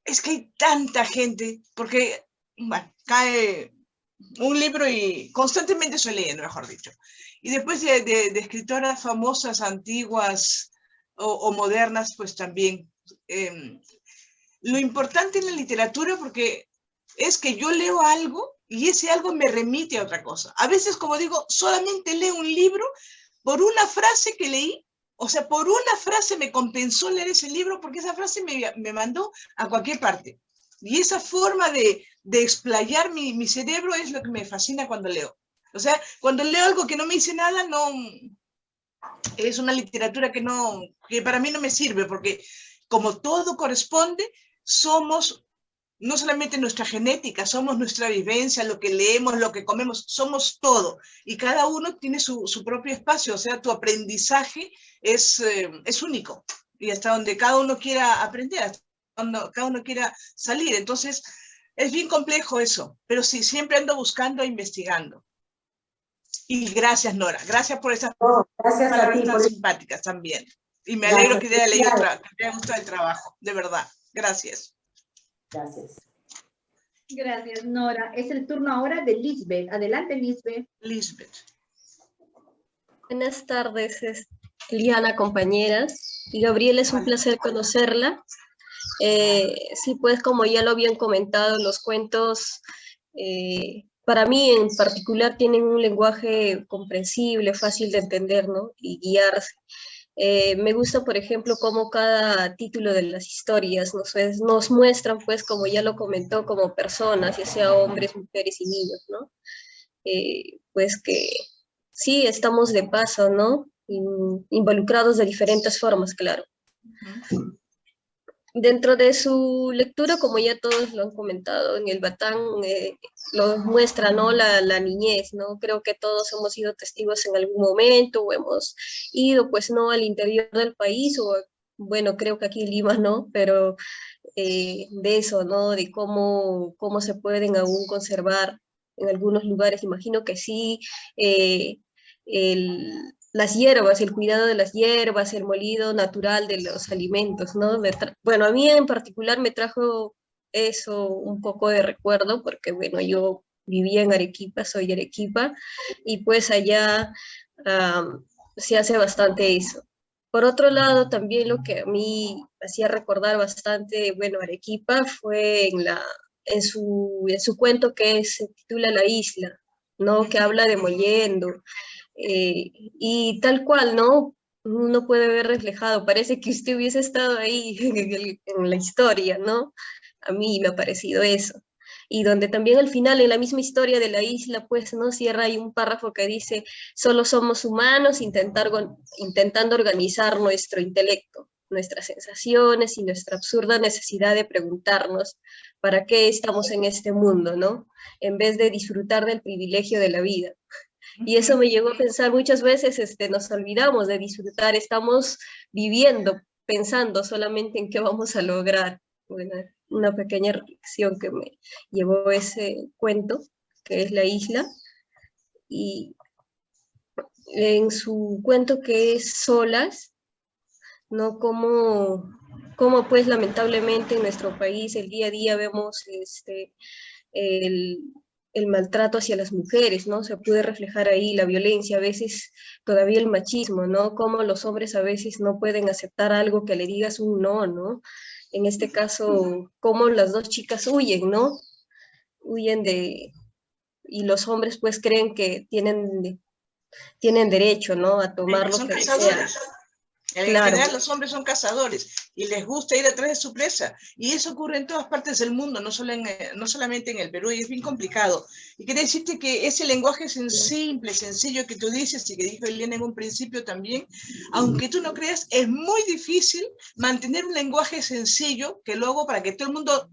Es que hay tanta gente, porque, bueno, cae un libro y constantemente estoy leyendo, mejor dicho. Y después de escritoras famosas, antiguas o modernas, pues también. Lo importante en la literatura, porque es que yo leo algo y ese algo me remite a otra cosa. A veces, como digo, solamente leo un libro por una frase que leí, o sea, por una frase me compensó leer ese libro porque esa frase me mandó a cualquier parte. Y esa forma de explayar mi cerebro es lo que me fascina cuando leo. O sea, cuando leo algo que no me dice nada, no, es una literatura que para mí no me sirve, porque como todo corresponde, somos no solamente nuestra genética, somos nuestra vivencia, lo que leemos, lo que comemos, somos todo. Y cada uno tiene su propio espacio, o sea, tu aprendizaje es único. Y hasta donde cada uno quiera aprender, hasta donde cada uno quiera salir. Entonces, es bien complejo eso, pero sí, siempre ando buscando e investigando. Y gracias, Nora. Gracias por esas palabras tan simpáticas también. Y me alegro que te haya gustado el trabajo, de verdad. Gracias. Gracias. Gracias, Nora. Es el turno ahora de Lisbeth. Adelante, Lisbeth. Lisbeth. Buenas tardes, Liana, compañeras. Y Gabriela, es un placer conocerla. Sí, pues como ya lo habían comentado, los cuentos para mí en particular tienen un lenguaje comprensible, fácil de entender, ¿no? Y guiarse. Me gusta, por ejemplo, cómo cada título de las historias nos muestran, pues, como ya lo comentó, como personas, ya sea hombres, mujeres y niños, ¿no? Pues que sí, estamos de paso, ¿no? Involucrados de diferentes formas, claro. Dentro de su lectura, como ya todos lo han comentado, en el Batán lo muestra, ¿no? La niñez, ¿no? Creo que todos hemos sido testigos en algún momento, o hemos ido, pues, ¿no? Al interior del país, o, bueno, creo que aquí en Lima, ¿no? Pero de eso, ¿no? De cómo se pueden aún conservar en algunos lugares, imagino que sí, las hierbas, el cuidado de las hierbas, el molido natural de los alimentos, ¿no? Bueno, a mí en particular me trajo eso un poco de recuerdo, porque, bueno, yo vivía en Arequipa, soy de Arequipa, y pues allá se hace bastante eso. Por otro lado, también lo que a mí hacía recordar bastante, bueno, Arequipa fue en su cuento que se titula La Isla, ¿no? Que habla de moliendo, y tal cual, ¿no? Uno puede ver reflejado, parece que usted hubiese estado ahí en la historia, ¿no? A mí me ha parecido eso. Y donde también al final, en la misma historia de la isla, pues, ¿no? Cierra ahí un párrafo que dice, solo somos humanos intentando organizar nuestro intelecto, nuestras sensaciones y nuestra absurda necesidad de preguntarnos para qué estamos en este mundo, ¿no? En vez de disfrutar del privilegio de la vida. Y eso me llegó a pensar muchas veces, nos olvidamos de disfrutar, estamos viviendo, pensando solamente en qué vamos a lograr. Bueno, una pequeña reflexión que me llevó ese cuento, que es La Isla, y en su cuento que es Solas, ¿no? Como pues lamentablemente en nuestro país el día a día vemos el, el maltrato hacia las mujeres, ¿no? Se puede reflejar ahí la violencia, a veces todavía el machismo, ¿no? Como los hombres a veces no pueden aceptar algo que le digas un no, ¿no? En este caso, como las dos chicas huyen, ¿no? Huyen y los hombres pues creen que tienen derecho, ¿no? A tomar lo que desean. En general los hombres son cazadores y les gusta ir atrás de su presa. Y eso ocurre en todas partes del mundo, no solamente en el Perú, y es bien complicado. Y quería decirte que ese lenguaje simple, sencillo que tú dices y que dijo Eliana en un principio también, aunque tú no creas, es muy difícil mantener un lenguaje sencillo que luego para que todo el mundo,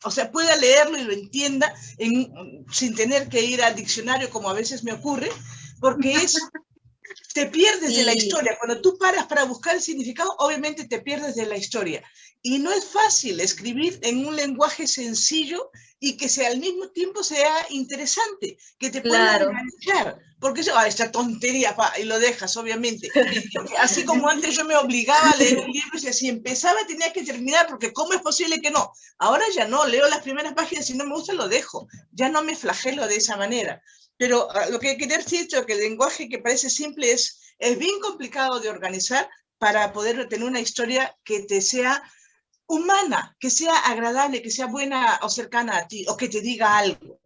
o sea, pueda leerlo y lo entienda sin tener que ir al diccionario como a veces me ocurre, porque te pierdes de la historia. Cuando tú paras para buscar el significado, obviamente te pierdes de la historia. Y no es fácil escribir en un lenguaje sencillo y que sea, al mismo tiempo sea interesante, que te pueda enganchar. Porque eso, esta tontería, y lo dejas, obviamente. Así como antes yo me obligaba a leer libros y así empezaba, tenía que terminar, porque ¿cómo es posible que no? Ahora ya no, leo las primeras páginas, si no me gusta lo dejo. Ya no me flagelo de esa manera. Pero lo que quería decir es que el lenguaje que parece simple es bien complicado de organizar para poder tener una historia que te sea humana, que sea agradable, que sea buena o cercana a ti, o que te diga algo.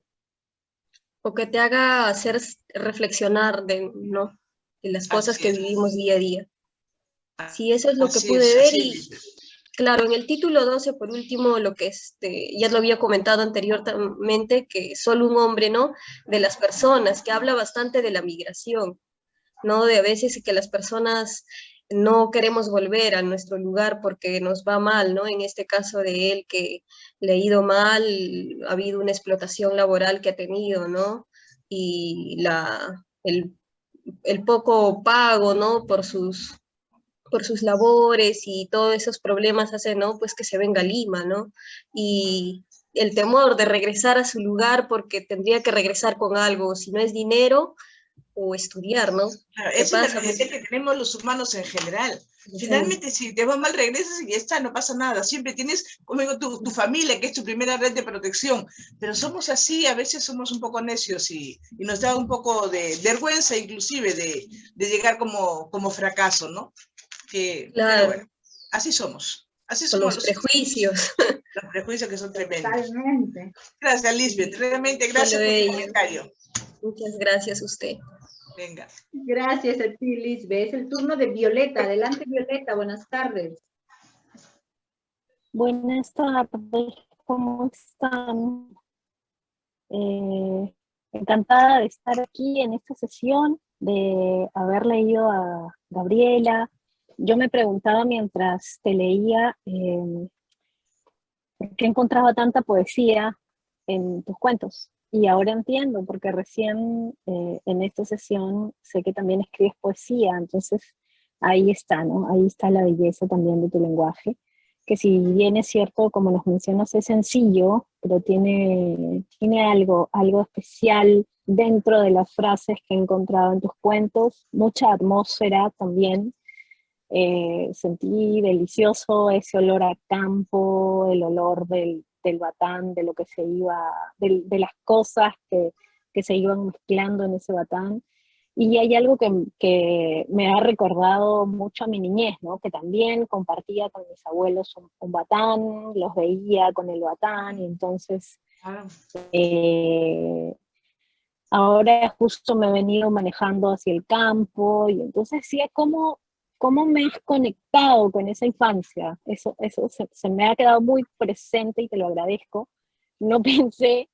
O que te haga hacer reflexionar ¿no? de las cosas que vivimos día a día. Sí, eso es lo que pude ver y... Claro, en el título 12, por último, lo que ya lo había comentado anteriormente, que solo un hombre, ¿no? De las personas, que habla bastante de la migración, ¿no? De a veces que las personas no queremos volver a nuestro lugar porque nos va mal, ¿no? En este caso de él, que le ha ido mal, ha habido una explotación laboral que ha tenido, ¿no? Y el poco pago, ¿no? Por sus labores y todos esos problemas hacen, ¿no? Pues que se venga a Lima, ¿no? Y el temor de regresar a su lugar porque tendría que regresar con algo, si no es dinero o estudiar, ¿no? Claro, esa es la necesidad que tenemos los humanos en general. Finalmente, si te va mal, regresas y ya está, no pasa nada. Siempre tienes, como digo, tu familia, que es tu primera red de protección. Pero somos así, a veces somos un poco necios y nos da un poco de vergüenza, inclusive, de llegar como fracaso, ¿no? Claro. Pero bueno, así somos. Así somos los prejuicios. los prejuicios que son tremendos. Totalmente. Gracias, Lisbeth. Realmente gracias por tu comentario. Muchas gracias a usted. Venga. Gracias a ti, Lisbeth. Es el turno de Violeta. Adelante, Violeta. Buenas tardes. Buenas tardes, ¿cómo están? Encantada de estar aquí en esta sesión, de haber leído a Gabriela. Yo me preguntaba mientras te leía por qué encontraba tanta poesía en tus cuentos. Y ahora entiendo, porque recién en esta sesión sé que también escribes poesía, entonces ahí está, ¿no? Ahí está la belleza también de tu lenguaje, que si bien es cierto, como nos mencionas, es sencillo, pero tiene algo especial dentro de las frases que he encontrado en tus cuentos, mucha atmósfera también. Sentí delicioso ese olor a campo, el olor del batán, de lo que se iba, de las cosas que se iban mezclando en ese batán. Y hay algo que me ha recordado mucho a mi niñez, ¿no? Que también compartía con mis abuelos un batán, los veía con el batán, y entonces ahora justo me he venido manejando hacia el campo, y entonces sí, ¿cómo me has conectado con esa infancia? Eso se me ha quedado muy presente y te lo agradezco. No pensé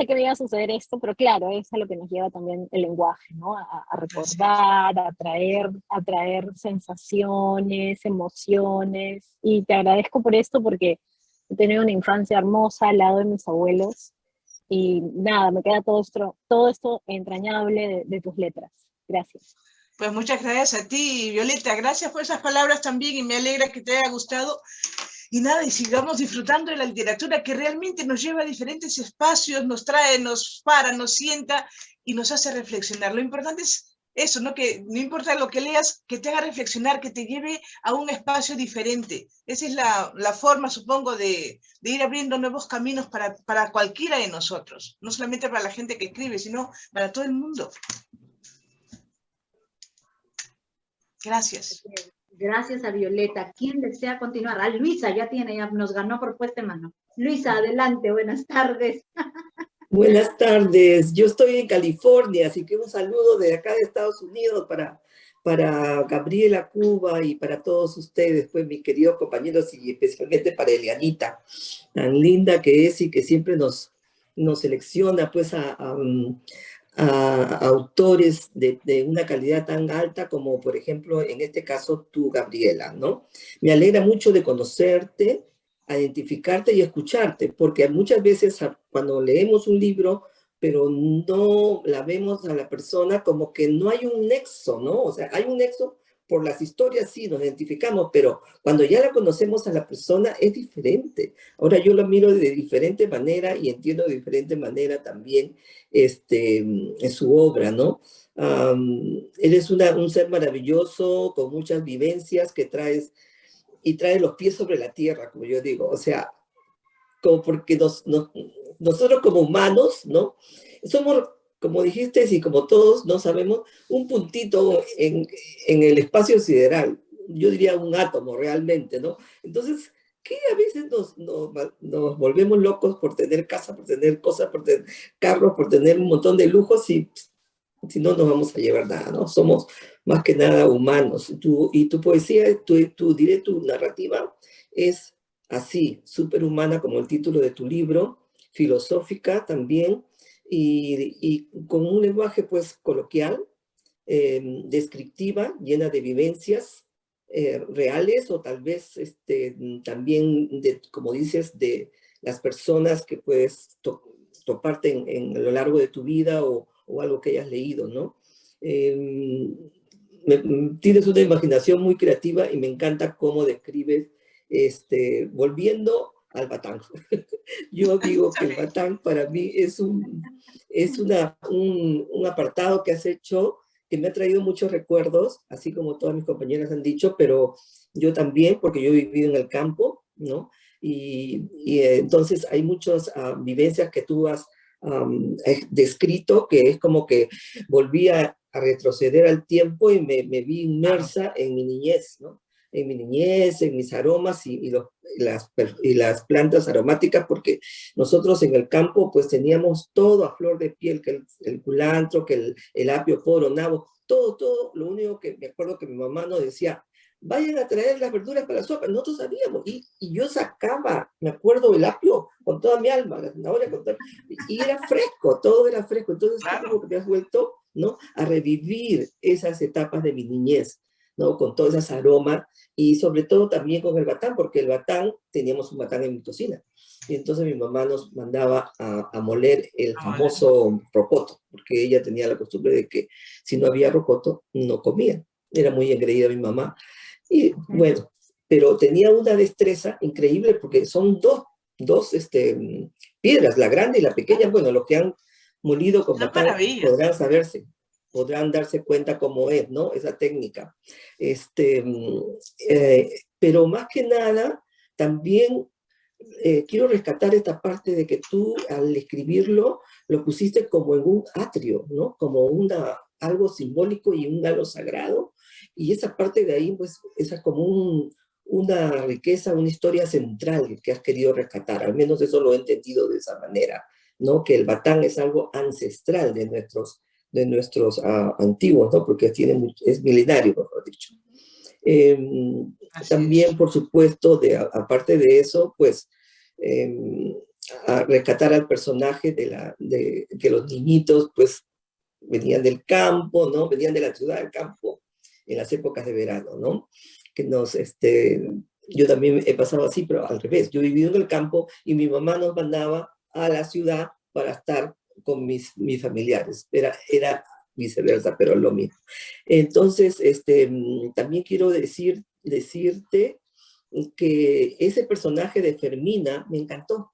que me iba a suceder esto, pero claro, es a lo que nos lleva también el lenguaje, ¿no? A recordar, a traer sensaciones, emociones, y te agradezco por esto porque he tenido una infancia hermosa al lado de mis abuelos, y nada, me queda todo esto entrañable de tus letras. Gracias. Pues muchas gracias a ti, Violeta. Gracias por esas palabras también, y me alegra que te haya gustado. Y nada, y sigamos disfrutando de la literatura, que realmente nos lleva a diferentes espacios, nos trae, nos para, nos sienta y nos hace reflexionar. Lo importante es eso, ¿no? Que no importa lo que leas, que te haga reflexionar, que te lleve a un espacio diferente. Esa es la forma, supongo, de ir abriendo nuevos caminos para cualquiera de nosotros. No solamente para la gente que escribe, sino para todo el mundo. Gracias. Gracias a Violeta. ¿Quién desea continuar? Ah, Luisa ya nos ganó por puesta en mano. Luisa, adelante, buenas tardes. Buenas tardes, yo estoy en California, así que un saludo de acá de Estados Unidos para Gabriela Cuba y para todos ustedes, pues mis queridos compañeros, y especialmente para Elianita, tan linda que es y que siempre nos selecciona pues a autores de una calidad tan alta como, por ejemplo, en este caso tú, Gabriela, ¿no? Me alegra mucho de conocerte, a identificarte y escucharte, porque muchas veces cuando leemos un libro, pero no la vemos a la persona, como que no hay un nexo, ¿no? O sea, hay un nexo por las historias, sí, nos identificamos, pero cuando ya la conocemos a la persona es diferente. Ahora yo lo miro de diferente manera y entiendo de diferente manera también en su obra, ¿no? Eres un ser maravilloso, con muchas vivencias que traes, y trae los pies sobre la tierra, como yo digo, o sea, como porque nosotros como humanos, ¿no? Somos, como dijiste, y como todos no sabemos, un puntito en el espacio sideral, yo diría un átomo realmente, ¿no? Entonces, que a veces nos volvemos locos por tener casa, por tener cosas, por tener carros, por tener un montón de lujos, y si no, no vamos a llevar nada, ¿no? Somos más que nada humanos. Y tu poesía, diré, tu narrativa es así, súper humana, como el título de tu libro, filosófica también, y con un lenguaje, pues, coloquial, descriptiva, llena de vivencias reales, o tal vez también, como dices, de las personas que puedes toparte a lo largo de tu vida, o algo que hayas leído, ¿no? Tienes una imaginación muy creativa y me encanta cómo describes, volviendo al batán. Yo digo que el batán para mí es un apartado que has hecho que me ha traído muchos recuerdos, así como todas mis compañeras han dicho, pero yo también, porque yo he vivido en el campo, ¿no? Y entonces hay muchas vivencias que tú has descrito, que es como que volví a retroceder al tiempo y me vi inmersa en mi niñez, ¿no? en mi niñez, en mis aromas y las plantas aromáticas, porque nosotros en el campo pues teníamos todo a flor de piel, que el culantro, que el apio, poro, nabo, todo, lo único que me acuerdo que mi mamá nos decía, vayan a traer las verduras para la sopa. Nosotros sabíamos, y yo sacaba, me acuerdo, el apio con toda mi alma, la zanahoria con toda, y era fresco, todo era fresco. Entonces, Claro. como que me has vuelto, ¿no?, a revivir esas etapas de mi niñez, ¿no?, con todos esos aromas, y sobre todo también con el batán, porque el batán, teníamos un batán en mi cocina, y entonces mi mamá nos mandaba a moler el famoso rocoto, porque ella tenía la costumbre de que si no había rocoto, no comía. Era muy engreída mi mamá. Y bueno, pero tenía una destreza increíble porque son dos piedras, la grande y la pequeña. Bueno, los que han molido con batán podrán darse cuenta cómo es, ¿no?, esa técnica. Pero más que nada, también quiero rescatar esta parte de que tú al escribirlo lo pusiste como en un atrio, ¿no?, como algo simbólico y un halo sagrado, y esa parte de ahí, pues, esa como una riqueza, una historia central que has querido rescatar, al menos eso lo he entendido de esa manera, ¿no?, que el batán es algo ancestral de nuestros antiguos, ¿no?, porque es milenario, mejor dicho. También, por supuesto, aparte de eso, pues, a rescatar al personaje de que los niñitos, pues, venían del campo, ¿no? Venían de la ciudad al campo en las épocas de verano, ¿no? Yo también he pasado así, pero al revés. Yo he vivido en el campo y mi mamá nos mandaba a la ciudad para estar con mis familiares. Era viceversa, pero lo mismo. Entonces, también quiero decirte que ese personaje de Fermina me encantó.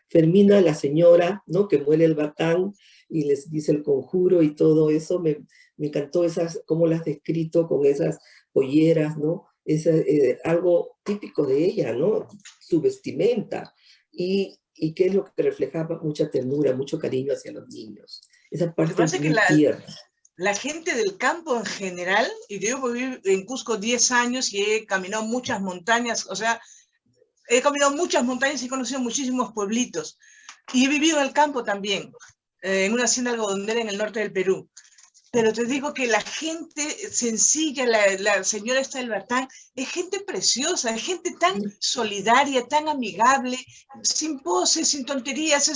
Fermina, la señora, ¿no?, que muele el batán y les dice el conjuro y todo eso, me encantó cómo las has descrito con esas polleras, ¿no? Algo típico de ella, ¿no? Su vestimenta. Y qué es lo que reflejaba mucha ternura, mucho cariño hacia los niños. Esa parte muy tierna. La gente del campo en general, y yo viví en Cusco 10 años y he caminado muchas montañas, o sea, he caminado muchas montañas y he conocido muchísimos pueblitos. Y he vivido en el campo también, en una hacienda algodonera en el norte del Perú. Pero te digo que la gente sencilla, la señora esta del batán, es gente preciosa, es gente tan solidaria, tan amigable, sin poses, sin tonterías.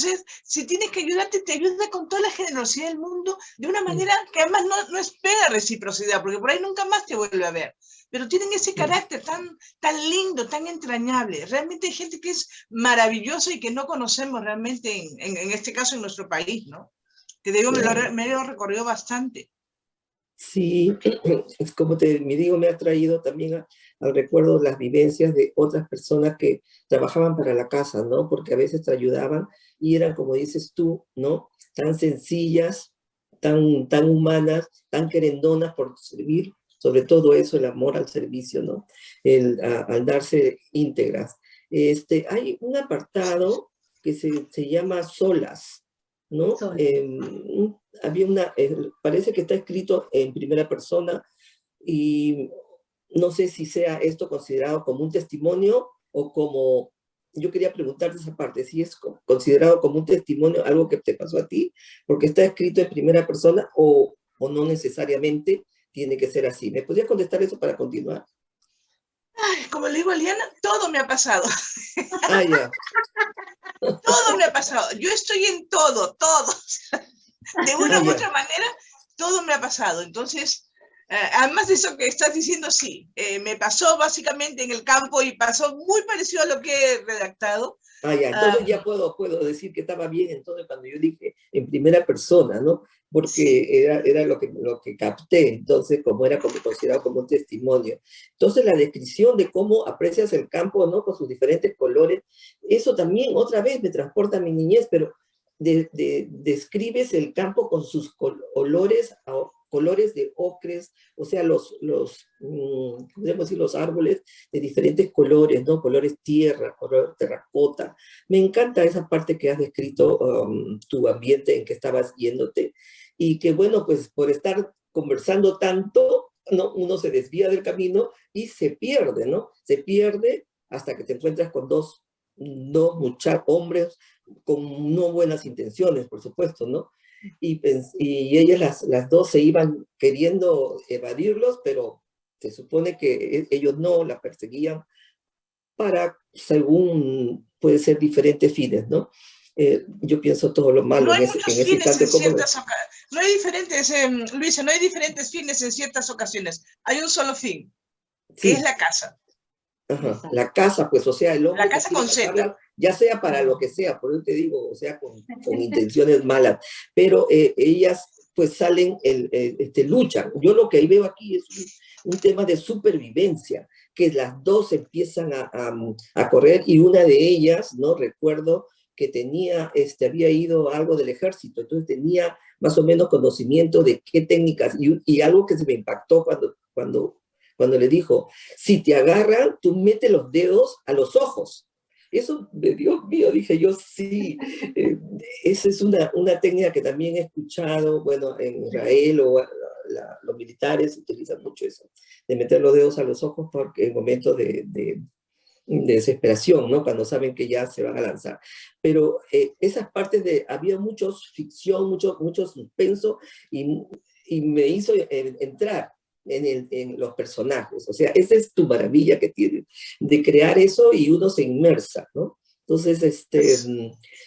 Si tienes que ayudarte, te ayuda con toda la generosidad del mundo, de una manera que además no espera reciprocidad, porque por ahí nunca más te vuelve a ver. Pero tienen ese carácter tan lindo, tan entrañable. Realmente hay gente que es maravillosa y que no conocemos realmente, en este caso en nuestro país, ¿no? Que digo, me lo recorrió bastante. Sí, es como me digo, me ha traído también al recuerdo las vivencias de otras personas que trabajaban para la casa, ¿no? Porque a veces te ayudaban y eran, como dices tú, ¿no?, tan sencillas, tan humanas, tan querendonas por servir, sobre todo eso, el amor al servicio, ¿no? Al darse íntegras. Hay un apartado que se llama Solas, ¿no? Parece que está escrito en primera persona y no sé si sea esto considerado como un testimonio o como, yo quería preguntarte esa parte, si es considerado como un testimonio, algo que te pasó a ti, porque está escrito en primera persona o no necesariamente tiene que ser así. ¿Me podrías contestar eso para continuar? Ay, como le digo a Liana, todo me ha pasado. Ah, ya. Todo me ha pasado. Yo estoy en todo. De una u otra manera, todo me ha pasado. Entonces, además de eso que estás diciendo, sí, me pasó básicamente en el campo y pasó muy parecido a lo que he redactado. Ah, ya, entonces ya puedo decir que estaba bien entonces cuando yo dije en primera persona, ¿no? Porque sí, era lo que capté, entonces como era considerado como un testimonio. Entonces la descripción de cómo aprecias el campo, ¿no?, con sus diferentes colores, eso también otra vez me transporta a mi niñez, pero describes el campo con sus colores de ocres, o sea, podríamos decir, los árboles de diferentes colores, ¿no? Colores tierra, color terracota. Me encanta esa parte que has descrito, tu ambiente en que estabas yéndote, y que bueno, pues por estar conversando tanto, ¿no? Uno se desvía del camino y se pierde, ¿no? Se pierde hasta que te encuentras con dos hombres con no buenas intenciones, por supuesto, ¿no? Y ellas, las dos, se iban queriendo evadirlos, pero se supone que ellos no la perseguían para, según puede ser, diferentes fines, ¿no? Yo pienso todo lo malo No hay en muchos ese fines instante. en ciertas ocasiones. No hay diferentes, Luisa, no hay diferentes fines en ciertas ocasiones. Hay un solo fin, que es Sí, la casa. ajá, la casa, pues, o sea, el La hombre que casa quiere con Z. casarla, ya sea para lo que sea, por eso te digo, o sea, con intenciones malas, pero ellas pues salen, luchan. Yo lo que ahí veo aquí es un tema de supervivencia, que las dos empiezan a correr, y una de ellas, ¿no? Recuerdo que tenía, había ido algo del ejército, entonces tenía más o menos conocimiento de qué técnicas, y algo que se me impactó cuando le dijo: si te agarran, tú metes los dedos a los ojos. Eso, Dios mío, dije yo, sí. Esa es una técnica que también he escuchado, bueno, en Israel, o los militares utilizan mucho eso, de meter los dedos a los ojos porque en momentos de desesperación, ¿no? Cuando saben que ya se van a lanzar. Pero esas partes había mucho ficción, mucho suspenso, y me hizo entrar en los personajes. O sea, esa es tu maravilla que tiene, de crear eso, y uno se inmersa, ¿no? Entonces,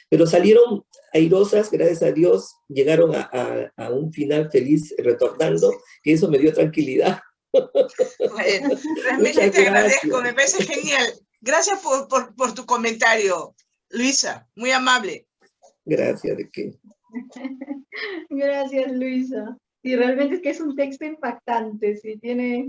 pero salieron airosas, gracias a Dios, llegaron a un final feliz, retornando, que eso me dio tranquilidad. Bueno, realmente te agradezco, me parece genial. Gracias por tu comentario, Luisa, muy amable. Gracias, ¿de qué? Gracias, Luisa. Y realmente es que es un texto impactante, sí, tiene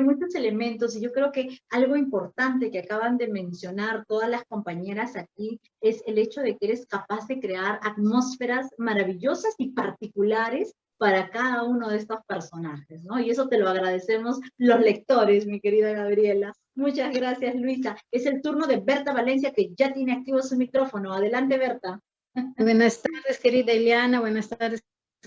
muchos elementos, y yo creo que algo importante que acaban de mencionar todas las compañeras aquí es el hecho de que eres capaz de crear atmósferas maravillosas y particulares para cada uno de estos personajes, ¿no? Y eso te lo agradecemos los lectores, mi querida Gabriela. Muchas gracias, Luisa. Es el turno de Berta Valencia, que ya tiene activo su micrófono. Adelante, Berta. Buenas tardes, querida Eliana, buenas tardes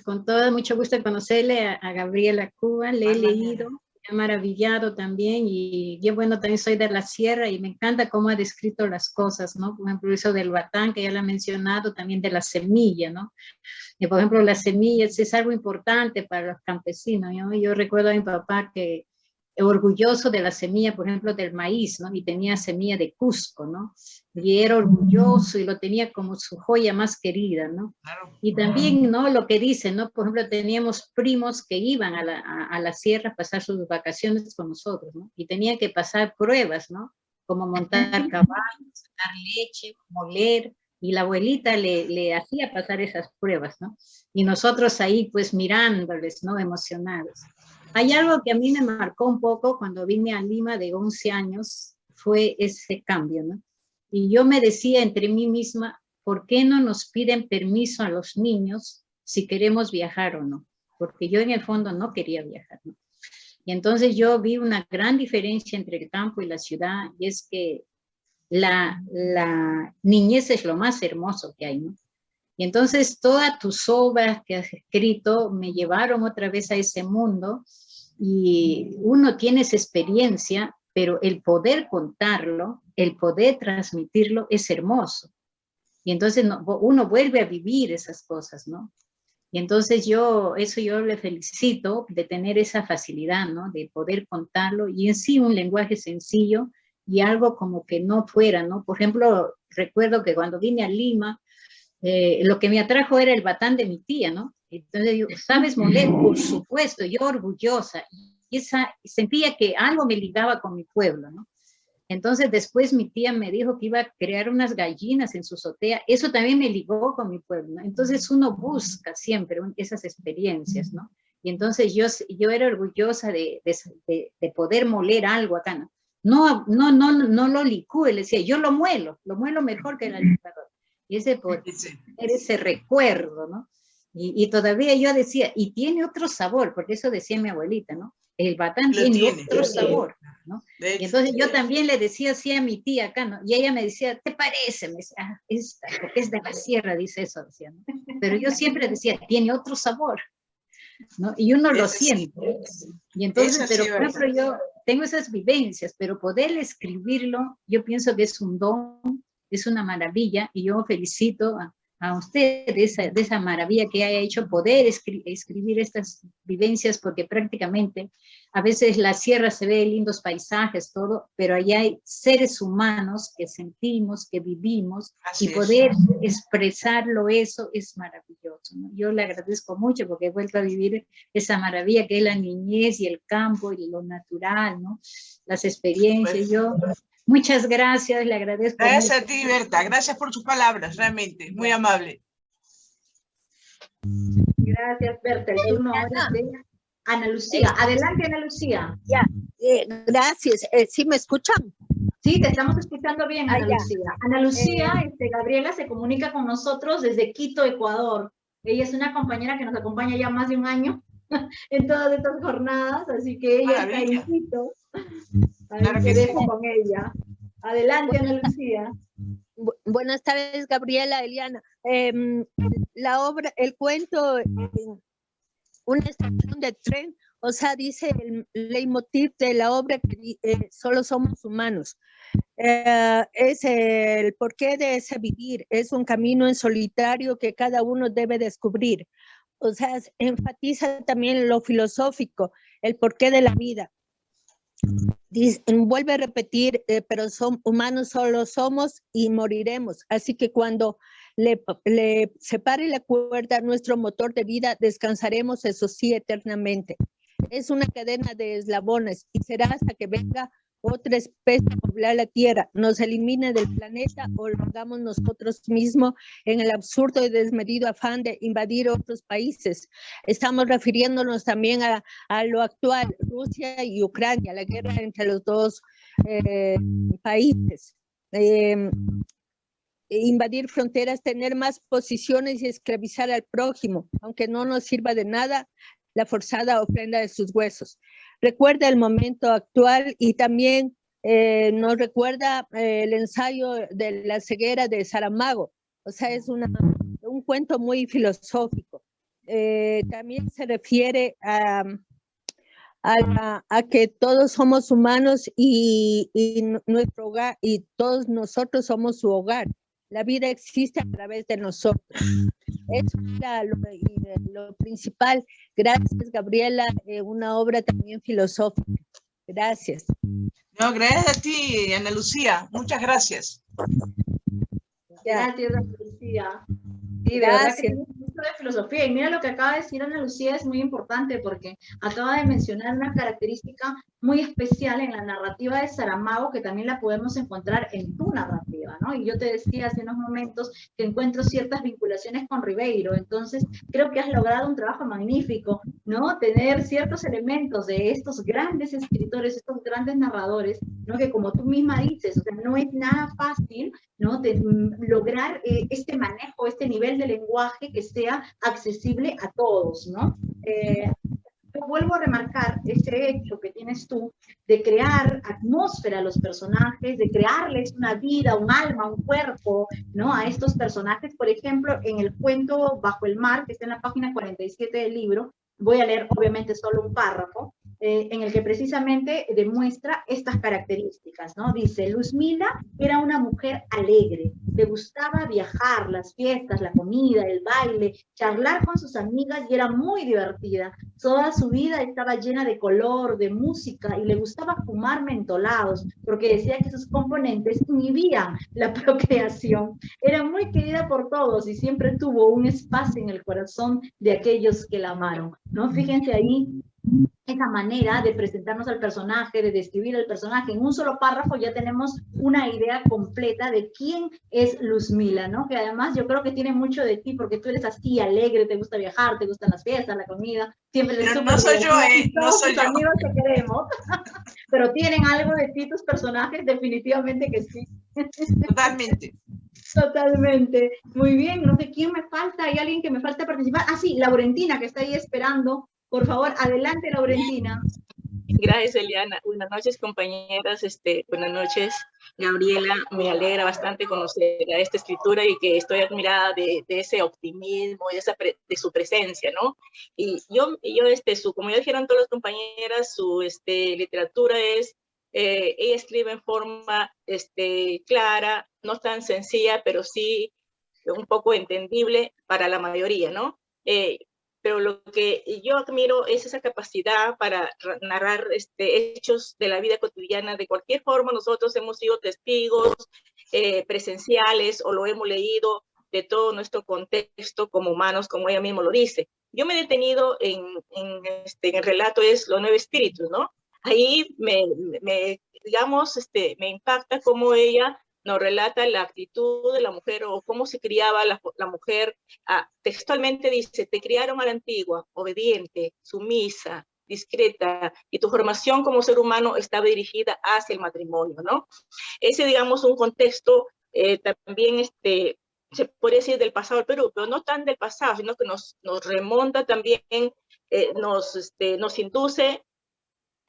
con todas, mucho gusto de conocerle a Gabriela Cuba, le he leído, me ha maravillado también, y yo, bueno, también soy de la sierra y me encanta cómo ha descrito las cosas, ¿no? Por ejemplo, eso del batán, que ya lo ha mencionado, también de la semilla, ¿no? Y, por ejemplo, las semillas es algo importante para los campesinos, ¿no? Yo recuerdo a mi papá que orgulloso de la semilla, por ejemplo, del maíz, ¿no? Y tenía semilla de Cusco, ¿no? Y era orgulloso y lo tenía como su joya más querida, ¿no? Y también, ¿no? Lo que dicen, ¿no? Por ejemplo, teníamos primos que iban a la sierra a pasar sus vacaciones con nosotros, ¿no? Y tenían que pasar pruebas, ¿no? Como montar caballos, sacar leche, moler, y la abuelita le hacía pasar esas pruebas, ¿no? Y nosotros ahí, pues, mirándoles, ¿no? Emocionados. Hay algo que a mí me marcó un poco cuando vine a Lima de 11 años, fue ese cambio, ¿no? Y yo me decía entre mí misma, ¿por qué no nos piden permiso a los niños si queremos viajar o no? Porque yo en el fondo no quería viajar, ¿no? Y entonces yo vi una gran diferencia entre el campo y la ciudad, y es que la niñez es lo más hermoso que hay, ¿no? Y entonces todas tus obras que has escrito me llevaron otra vez a ese mundo, y uno tiene esa experiencia, pero el poder contarlo, el poder transmitirlo es hermoso. Y entonces uno vuelve a vivir esas cosas, ¿no? Y entonces yo le felicito de tener esa facilidad, ¿no? De poder contarlo, y en sí un lenguaje sencillo y algo como que no fuera, ¿no? Por ejemplo, recuerdo que cuando vine a Lima, lo que me atrajo era el batán de mi tía, ¿no? Entonces yo, ¿sabes moler? Por supuesto, yo orgullosa, y sentía que algo me ligaba con mi pueblo, ¿no? Entonces después mi tía me dijo que iba a crear unas gallinas en su azotea, eso también me ligó con mi pueblo, ¿no? Entonces uno busca siempre esas experiencias, ¿no? Y entonces yo era orgullosa de poder moler algo acá, ¿no? No lo licúe, le decía, yo lo muelo mejor que la licuadora. Y ese recuerdo, ¿no? Y todavía yo decía, y tiene otro sabor, porque eso decía mi abuelita, ¿no? El batán tiene otro sabor, ¿no? Y entonces yo también le decía así a mi tía acá, ¿no? Y ella me decía, ¿te parece? Me decía, porque es de la sierra, dice eso, decía, ¿no? Pero yo siempre decía, tiene otro sabor. ¿no? Y uno lo Eso sí. siente. Y entonces, Eso pero sí, por ejemplo, yo tengo esas vivencias, pero poder escribirlo, yo pienso que es un don, es una maravilla, y yo felicito a usted de esa maravilla que haya hecho poder escribir estas vivencias, porque prácticamente a veces la sierra se ve lindos paisajes, todo, pero allá hay seres humanos que sentimos, que vivimos, Así y es. poder expresarlo, eso es maravilloso, ¿no? Yo le agradezco mucho porque he vuelto a vivir esa maravilla que es la niñez y el campo y lo natural, ¿no? Las experiencias, yo... Muchas gracias, le agradezco Gracias mucho. a ti, Berta. Gracias por tus palabras, realmente. Muy amable. Gracias, Berta. El turno ahora es de Ana Lucía. Adelante, Ana Lucía. Ya, gracias. ¿Sí me escuchan? Sí, te estamos escuchando bien, Ana ya. Lucía. Ana Lucía, Gabriela se comunica con nosotros desde Quito, Ecuador. Ella es una compañera que nos acompaña ya más de un año en todas estas jornadas, así que ella está en Quito. Claro Te que sí. dejo con ella. Adelante, Ana Lucía. Buenas tardes, Gabriela, Eliana. La obra, el cuento, una estación de tren, o sea, dice el leitmotiv de la obra que solo somos humanos. Es el porqué de ese vivir, es un camino en solitario que cada uno debe descubrir. O sea, enfatiza también lo filosófico, el porqué de la vida. Dice, vuelve a repetir, pero humanos solo somos y moriremos. Así que cuando le separe la cuerda a nuestro motor de vida, descansaremos, eso sí, eternamente. Es una cadena de eslabones y será hasta que venga otra especie a poblar la Tierra, nos elimine del planeta o lo hagamos nosotros mismos en el absurdo y desmedido afán de invadir otros países. Estamos refiriéndonos también a lo actual, Rusia y Ucrania, la guerra entre los dos países. Invadir fronteras, tener más posiciones y esclavizar al prójimo, aunque no nos sirva de nada la forzada ofrenda de sus huesos. Recuerda el momento actual y también nos recuerda el ensayo de la ceguera de Saramago. O sea, es un cuento muy filosófico. También se refiere a que todos somos humanos y nuestro hogar, y todos nosotros somos su hogar. La vida existe a través de nosotros. Eso era lo principal. Gracias, Gabriela. Una obra también filosófica. Gracias. No, gracias a ti, Ana Lucía. Muchas gracias. Gracias, Ana Lucía. Sí, de verdad que tiene mucho de filosofía. Y mira lo que acaba de decir Ana Lucía, es muy importante porque acaba de mencionar una característica muy especial en la narrativa de Saramago, que también la podemos encontrar en tu narrativa, ¿no? Y yo te decía hace unos momentos que encuentro ciertas vinculaciones con Ribeiro, entonces creo que has logrado un trabajo magnífico, ¿no? Tener ciertos elementos de estos grandes escritores, estos grandes narradores, ¿no? Que como tú misma dices, o sea, no es nada fácil, ¿no? Lograr este manejo, este nivel de lenguaje que sea accesible a todos, ¿no? Yo vuelvo a remarcar ese hecho que tienes tú de crear atmósfera a los personajes, de crearles una vida, un alma, un cuerpo, ¿no? A estos personajes. Por ejemplo, en el cuento Bajo el Mar, que está en la página 47 del libro, voy a leer obviamente solo un párrafo, en el que precisamente demuestra estas características, ¿no? Dice, Luzmila era una mujer alegre, le gustaba viajar, las fiestas, la comida, el baile, charlar con sus amigas y era muy divertida. Toda su vida estaba llena de color, de música y le gustaba fumar mentolados porque decía que sus componentes inhibían la procreación. Era muy querida por todos y siempre tuvo un espacio en el corazón de aquellos que la amaron, ¿no? Fíjense ahí esa manera de presentarnos al personaje, de describir al personaje. En un solo párrafo ya tenemos una idea completa de quién es Luzmila, ¿no? Que además yo creo que tiene mucho de ti, porque tú eres así, alegre, te gusta viajar, te gustan las fiestas, la comida, siempre eres súper no soy yo, no soy yo. Amigos te queremos, pero tienen algo de ti tus personajes, definitivamente que sí. Totalmente. Totalmente. Muy bien, no sé quién me falta, hay alguien que me falta participar. Ah, sí, Laurentina, que está ahí esperando. Por favor, adelante, Laurentina. Gracias, Eliana. Buenas noches, compañeras. Buenas noches, Gabriela. Me alegra bastante conocer a esta escritura y que estoy admirada de ese optimismo y de su presencia, ¿no? Y como ya dijeron todas las compañeras, su literatura es, ella escribe en forma clara, no tan sencilla, pero sí un poco entendible para la mayoría, ¿no? Pero lo que yo admiro es esa capacidad para narrar hechos de la vida cotidiana. De cualquier forma, nosotros hemos sido testigos presenciales o lo hemos leído de todo nuestro contexto como humanos, como ella misma lo dice. Yo me he detenido en el relato es Los 9 Espíritus, ¿no? Ahí digamos, me impacta cómo ella nos relata la actitud de la mujer o cómo se criaba la mujer. Textualmente dice, te criaron a la antigua, obediente, sumisa, discreta, y tu formación como ser humano estaba dirigida hacia el matrimonio, ¿no? Ese, digamos, un contexto también, se puede decir del pasado del Perú, pero no tan del pasado, sino que nos remonta también, nos induce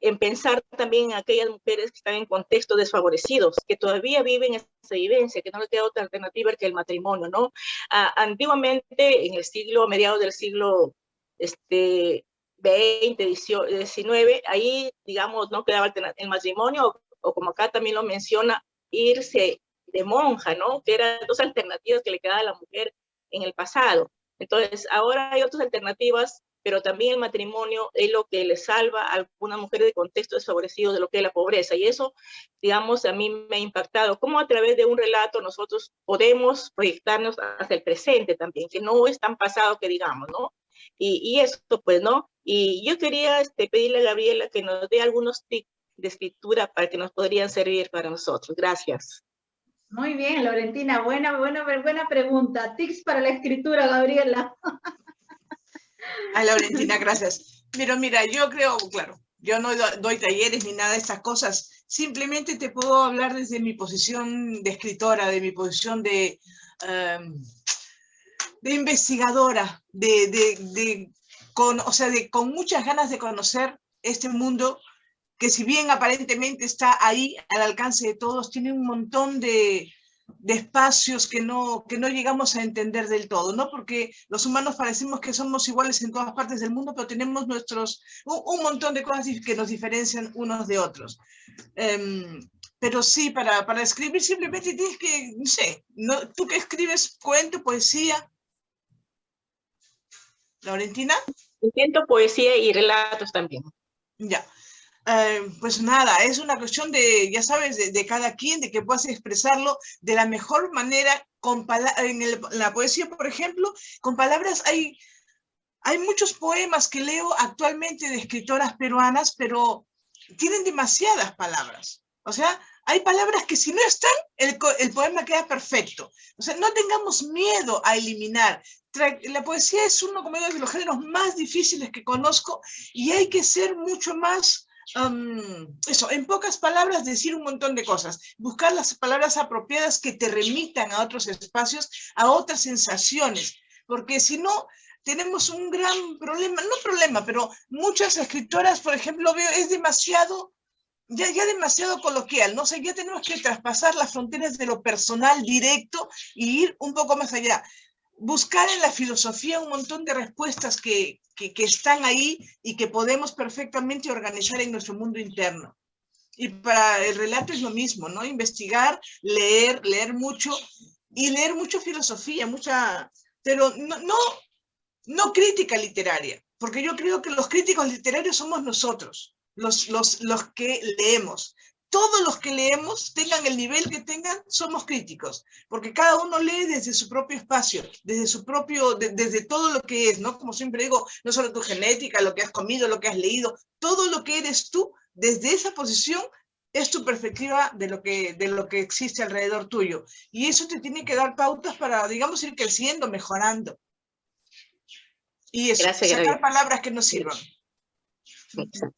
en pensar también en aquellas mujeres que están en contextos desfavorecidos, que todavía viven esa vivencia, que no les queda otra alternativa que el matrimonio, ¿no? Antiguamente, en mediados del siglo XX, XIX, ahí, digamos, no quedaba el matrimonio, o como acá también lo menciona, irse de monja, ¿no? Que eran 2 alternativas que le quedaba a la mujer en el pasado. Entonces, ahora hay otras alternativas, pero también el matrimonio es lo que le salva a algunas mujeres de contextos desfavorecidos de lo que es la pobreza. Y eso, digamos, a mí me ha impactado. Cómo a través de un relato nosotros podemos proyectarnos hacia el presente también, que no es tan pasado que digamos, ¿no? Y eso, pues, ¿no? Y yo quería pedirle a Gabriela que nos dé algunos tips de escritura para que nos podrían servir para nosotros. Gracias. Muy bien, Laurentina. Buena pregunta. Tips para la escritura, Gabriela. Laurentina, gracias. Pero mira, yo creo, claro, yo no doy talleres ni nada de estas cosas. Simplemente te puedo hablar desde mi posición de escritora, de mi posición de investigadora, con muchas ganas de conocer este mundo que, si bien aparentemente está ahí al alcance de todos, tiene un montón de espacios que no llegamos a entender del todo, ¿no? Porque los humanos parecemos que somos iguales en todas partes del mundo, pero tenemos un montón de cosas que nos diferencian unos de otros. Pero sí, para escribir simplemente tienes que, no sé, ¿tú qué escribes? ¿Cuento, poesía? ¿Laurentina? Intento poesía y relatos también. Ya. Pues nada, es una cuestión de, ya sabes, de cada quien, de que puedas expresarlo de la mejor manera. En la poesía, por ejemplo, con palabras, hay muchos poemas que leo actualmente de escritoras peruanas, pero tienen demasiadas palabras. O sea, hay palabras que si no están, el poema queda perfecto. O sea, no tengamos miedo a eliminar. La poesía es uno, como digo, de los géneros más difíciles que conozco, y hay que ser mucho más... en pocas palabras decir un montón de cosas, buscar las palabras apropiadas que te remitan a otros espacios, a otras sensaciones, porque si no tenemos un gran problema, pero muchas escritoras, por ejemplo, veo, es demasiado, ya demasiado coloquial, no sé, ya tenemos que traspasar las fronteras de lo personal directo y ir un poco más allá. Buscar en la filosofía un montón de respuestas que están ahí y que podemos perfectamente organizar en nuestro mundo interno. Y para el relato es lo mismo, ¿no? Investigar, leer mucho, y leer mucho filosofía, pero no crítica literaria, porque yo creo que los críticos literarios somos nosotros, los que leemos. Todos los que leemos, tengan el nivel que tengan, somos críticos, porque cada uno lee desde su propio espacio, desde todo lo que es, ¿no? Como siempre digo, no solo tu genética, lo que has comido, lo que has leído, todo lo que eres tú, desde esa posición, es tu perspectiva de lo que existe alrededor tuyo. Y eso te tiene que dar pautas para, digamos, ir creciendo, mejorando. Y eso, sacar palabras que nos sirvan. Exacto.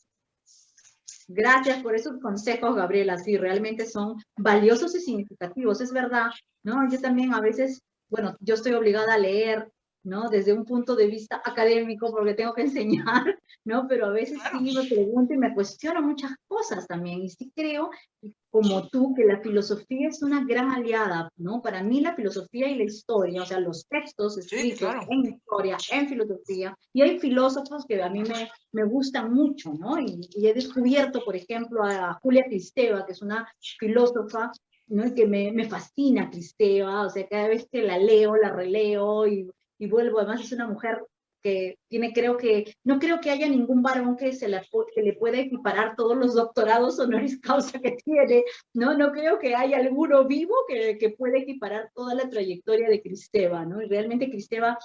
Gracias por esos consejos, Gabriela. Sí, realmente son valiosos y significativos, es verdad, ¿no? Yo también a veces, bueno, yo estoy obligada a leer ¿no? Desde un punto de vista académico, porque tengo que enseñar, ¿no? Pero a veces sí me pregunto y me cuestiono muchas cosas también, y sí creo, como tú, que la filosofía es una gran aliada, ¿no? Para mí la filosofía y la historia, o sea, los textos escritos en historia, en filosofía, y hay filósofos que a mí me gustan mucho, ¿no? Y he descubierto, por ejemplo, a Julia Kristeva, que es una filósofa, ¿no? Y que me fascina Kristeva, o sea, cada vez que la leo, la releo y vuelvo, además es una mujer que tiene, no creo que haya ningún varón que le pueda equiparar todos los doctorados honoris causa que tiene, ¿no? No creo que haya alguno vivo que pueda equiparar toda la trayectoria de Kristeva, ¿no? Y realmente Kristeva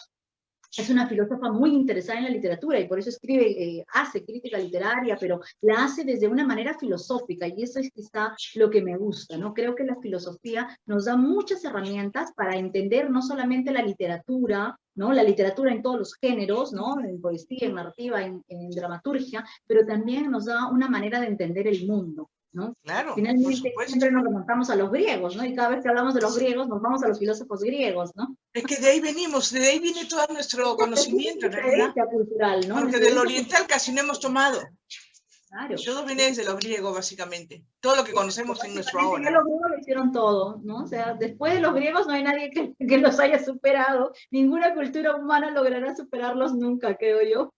es una filósofa muy interesada en la literatura y por eso escribe, hace crítica literaria, pero la hace desde una manera filosófica y eso es quizá lo que me gusta, ¿no? Creo que la filosofía nos da muchas herramientas para entender no solamente la literatura, ¿no? La literatura en todos los géneros, ¿no? En poesía, en narrativa, en dramaturgia, pero también nos da una manera de entender el mundo, ¿no? Claro, finalmente siempre nos remontamos a los griegos, ¿no? Y cada vez que hablamos de los griegos nos vamos a los filósofos griegos, ¿no? Es que de ahí venimos, de ahí viene todo nuestro conocimiento, en realidad. Cultural, ¿no? Porque del oriental casi no hemos tomado. Claro. Todo viene desde los griegos, básicamente. Todo lo que conocemos en nuestro ahora. Ya los griegos lo hicieron todo, ¿no? O sea, después de los griegos no hay nadie que los haya superado. Ninguna cultura humana logrará superarlos nunca, creo yo.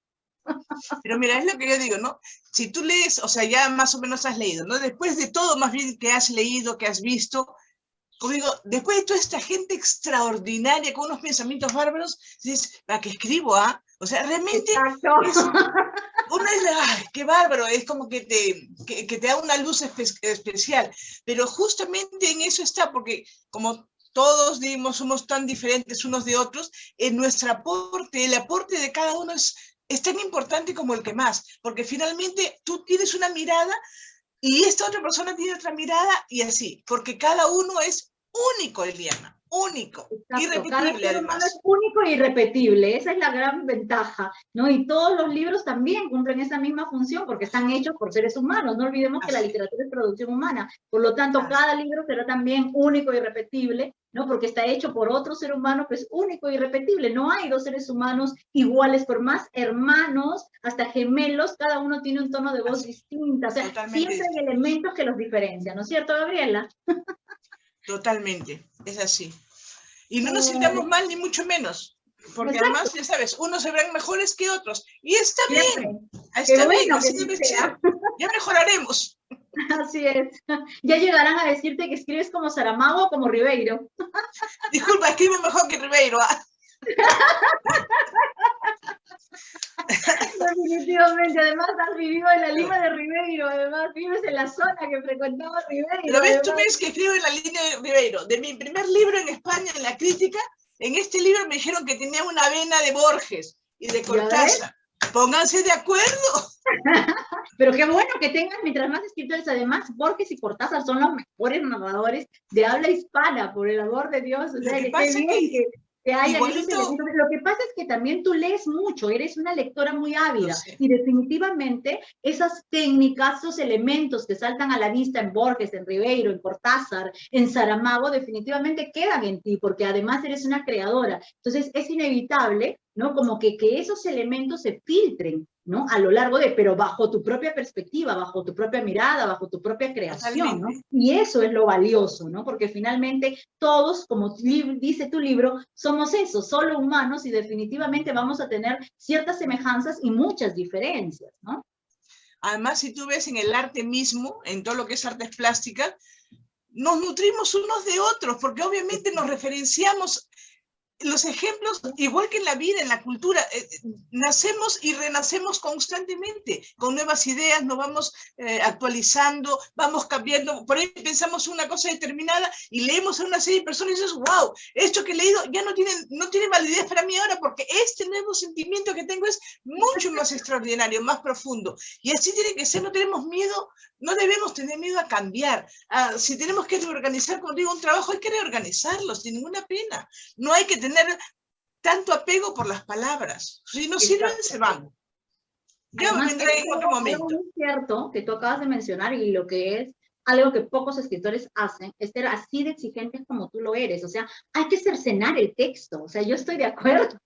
Pero mira, es lo que yo digo, ¿no? Si tú lees, o sea, ya más o menos has leído, ¿no? Después de todo, más bien, que has leído, que has visto, como digo, después de toda esta gente extraordinaria con unos pensamientos bárbaros, dices, ¿para qué escribo, ah? O sea, realmente uno es, ¡ay, qué bárbaro! Es como que te da una luz especial. Pero justamente en eso está, porque como todos, digamos, somos tan diferentes unos de otros, en nuestro aporte, el aporte de cada uno es tan importante como el que más, porque finalmente tú tienes una mirada y esta otra persona tiene otra mirada y así, porque cada uno es único, Eliana, único, irrepetible además. Es único e irrepetible, esa es la gran ventaja, ¿no? Y todos los libros también cumplen esa misma función porque están hechos por seres humanos, no olvidemos que la literatura es producción humana, por lo tanto cada libro será también único e irrepetible, ¿no? Porque está hecho por otro ser humano que es único e irrepetible, no hay dos seres humanos iguales, por más hermanos, hasta gemelos, cada uno tiene un tono de voz distinto, o sea, siempre hay elementos que los diferencian, ¿no es cierto, Gabriela? Totalmente, es así. Y no nos sintamos mal ni mucho menos, porque además, ya sabes, unos se ven mejores que otros. Y está bien, está bien, así debe ser. Ya mejoraremos. Así es. Ya llegarán a decirte que escribes como Saramago o como Ribeiro. Disculpa, escribo mejor que Ribeiro. Definitivamente, además has vivido en la Lima de Ribeiro, además vives en la zona que frecuentaba Ribeiro. ¿Lo ves? Tú ves que escribo en la línea de Ribeiro. De mi primer libro en España, en la crítica, en este libro me dijeron que tenía una vena de Borges y de Cortázar. Pónganse de acuerdo. Pero qué bueno que tengan, mientras más escritores, además, Borges y Cortázar son los mejores narradores de habla hispana, por el amor de Dios. O sea, que qué bien que haya esos elementos. Lo que pasa es que también tú lees mucho, eres una lectora muy ávida, y definitivamente esas técnicas, esos elementos que saltan a la vista en Borges, en Ribeiro, en Cortázar, en Saramago, definitivamente quedan en ti, porque además eres una creadora. Entonces es inevitable, ¿no? Como que esos elementos se filtren, ¿no? A lo largo pero bajo tu propia perspectiva, bajo tu propia mirada, bajo tu propia creación, ¿no? Y eso es lo valioso, ¿no? Porque finalmente todos, como dice tu libro, somos eso, solo humanos, y definitivamente vamos a tener ciertas semejanzas y muchas diferencias, ¿no? Además, si tú ves en el arte mismo, en todo lo que es artes plásticas, nos nutrimos unos de otros, porque obviamente nos referenciamos. Los ejemplos, igual que en la vida, en la cultura, nacemos y renacemos constantemente, con nuevas ideas, nos vamos actualizando, vamos cambiando. Por ahí pensamos una cosa determinada y leemos a una serie de personas y dices, wow, esto que he leído ya no tiene validez para mí ahora, porque este nuevo sentimiento que tengo es mucho más extraordinario, más profundo. Y así tiene que ser, no tenemos miedo, no debemos tener miedo a cambiar. Si tenemos que reorganizar, como digo, un trabajo, hay que reorganizarlo sin ninguna pena. No hay que tener tanto apego por las palabras. Si no sirven, se van. Ya vendrá en otro momento. Es cierto que tú acabas de mencionar, y lo que es algo que pocos escritores hacen, es ser así de exigentes como tú lo eres. O sea, hay que cercenar el texto. O sea, yo estoy de acuerdo.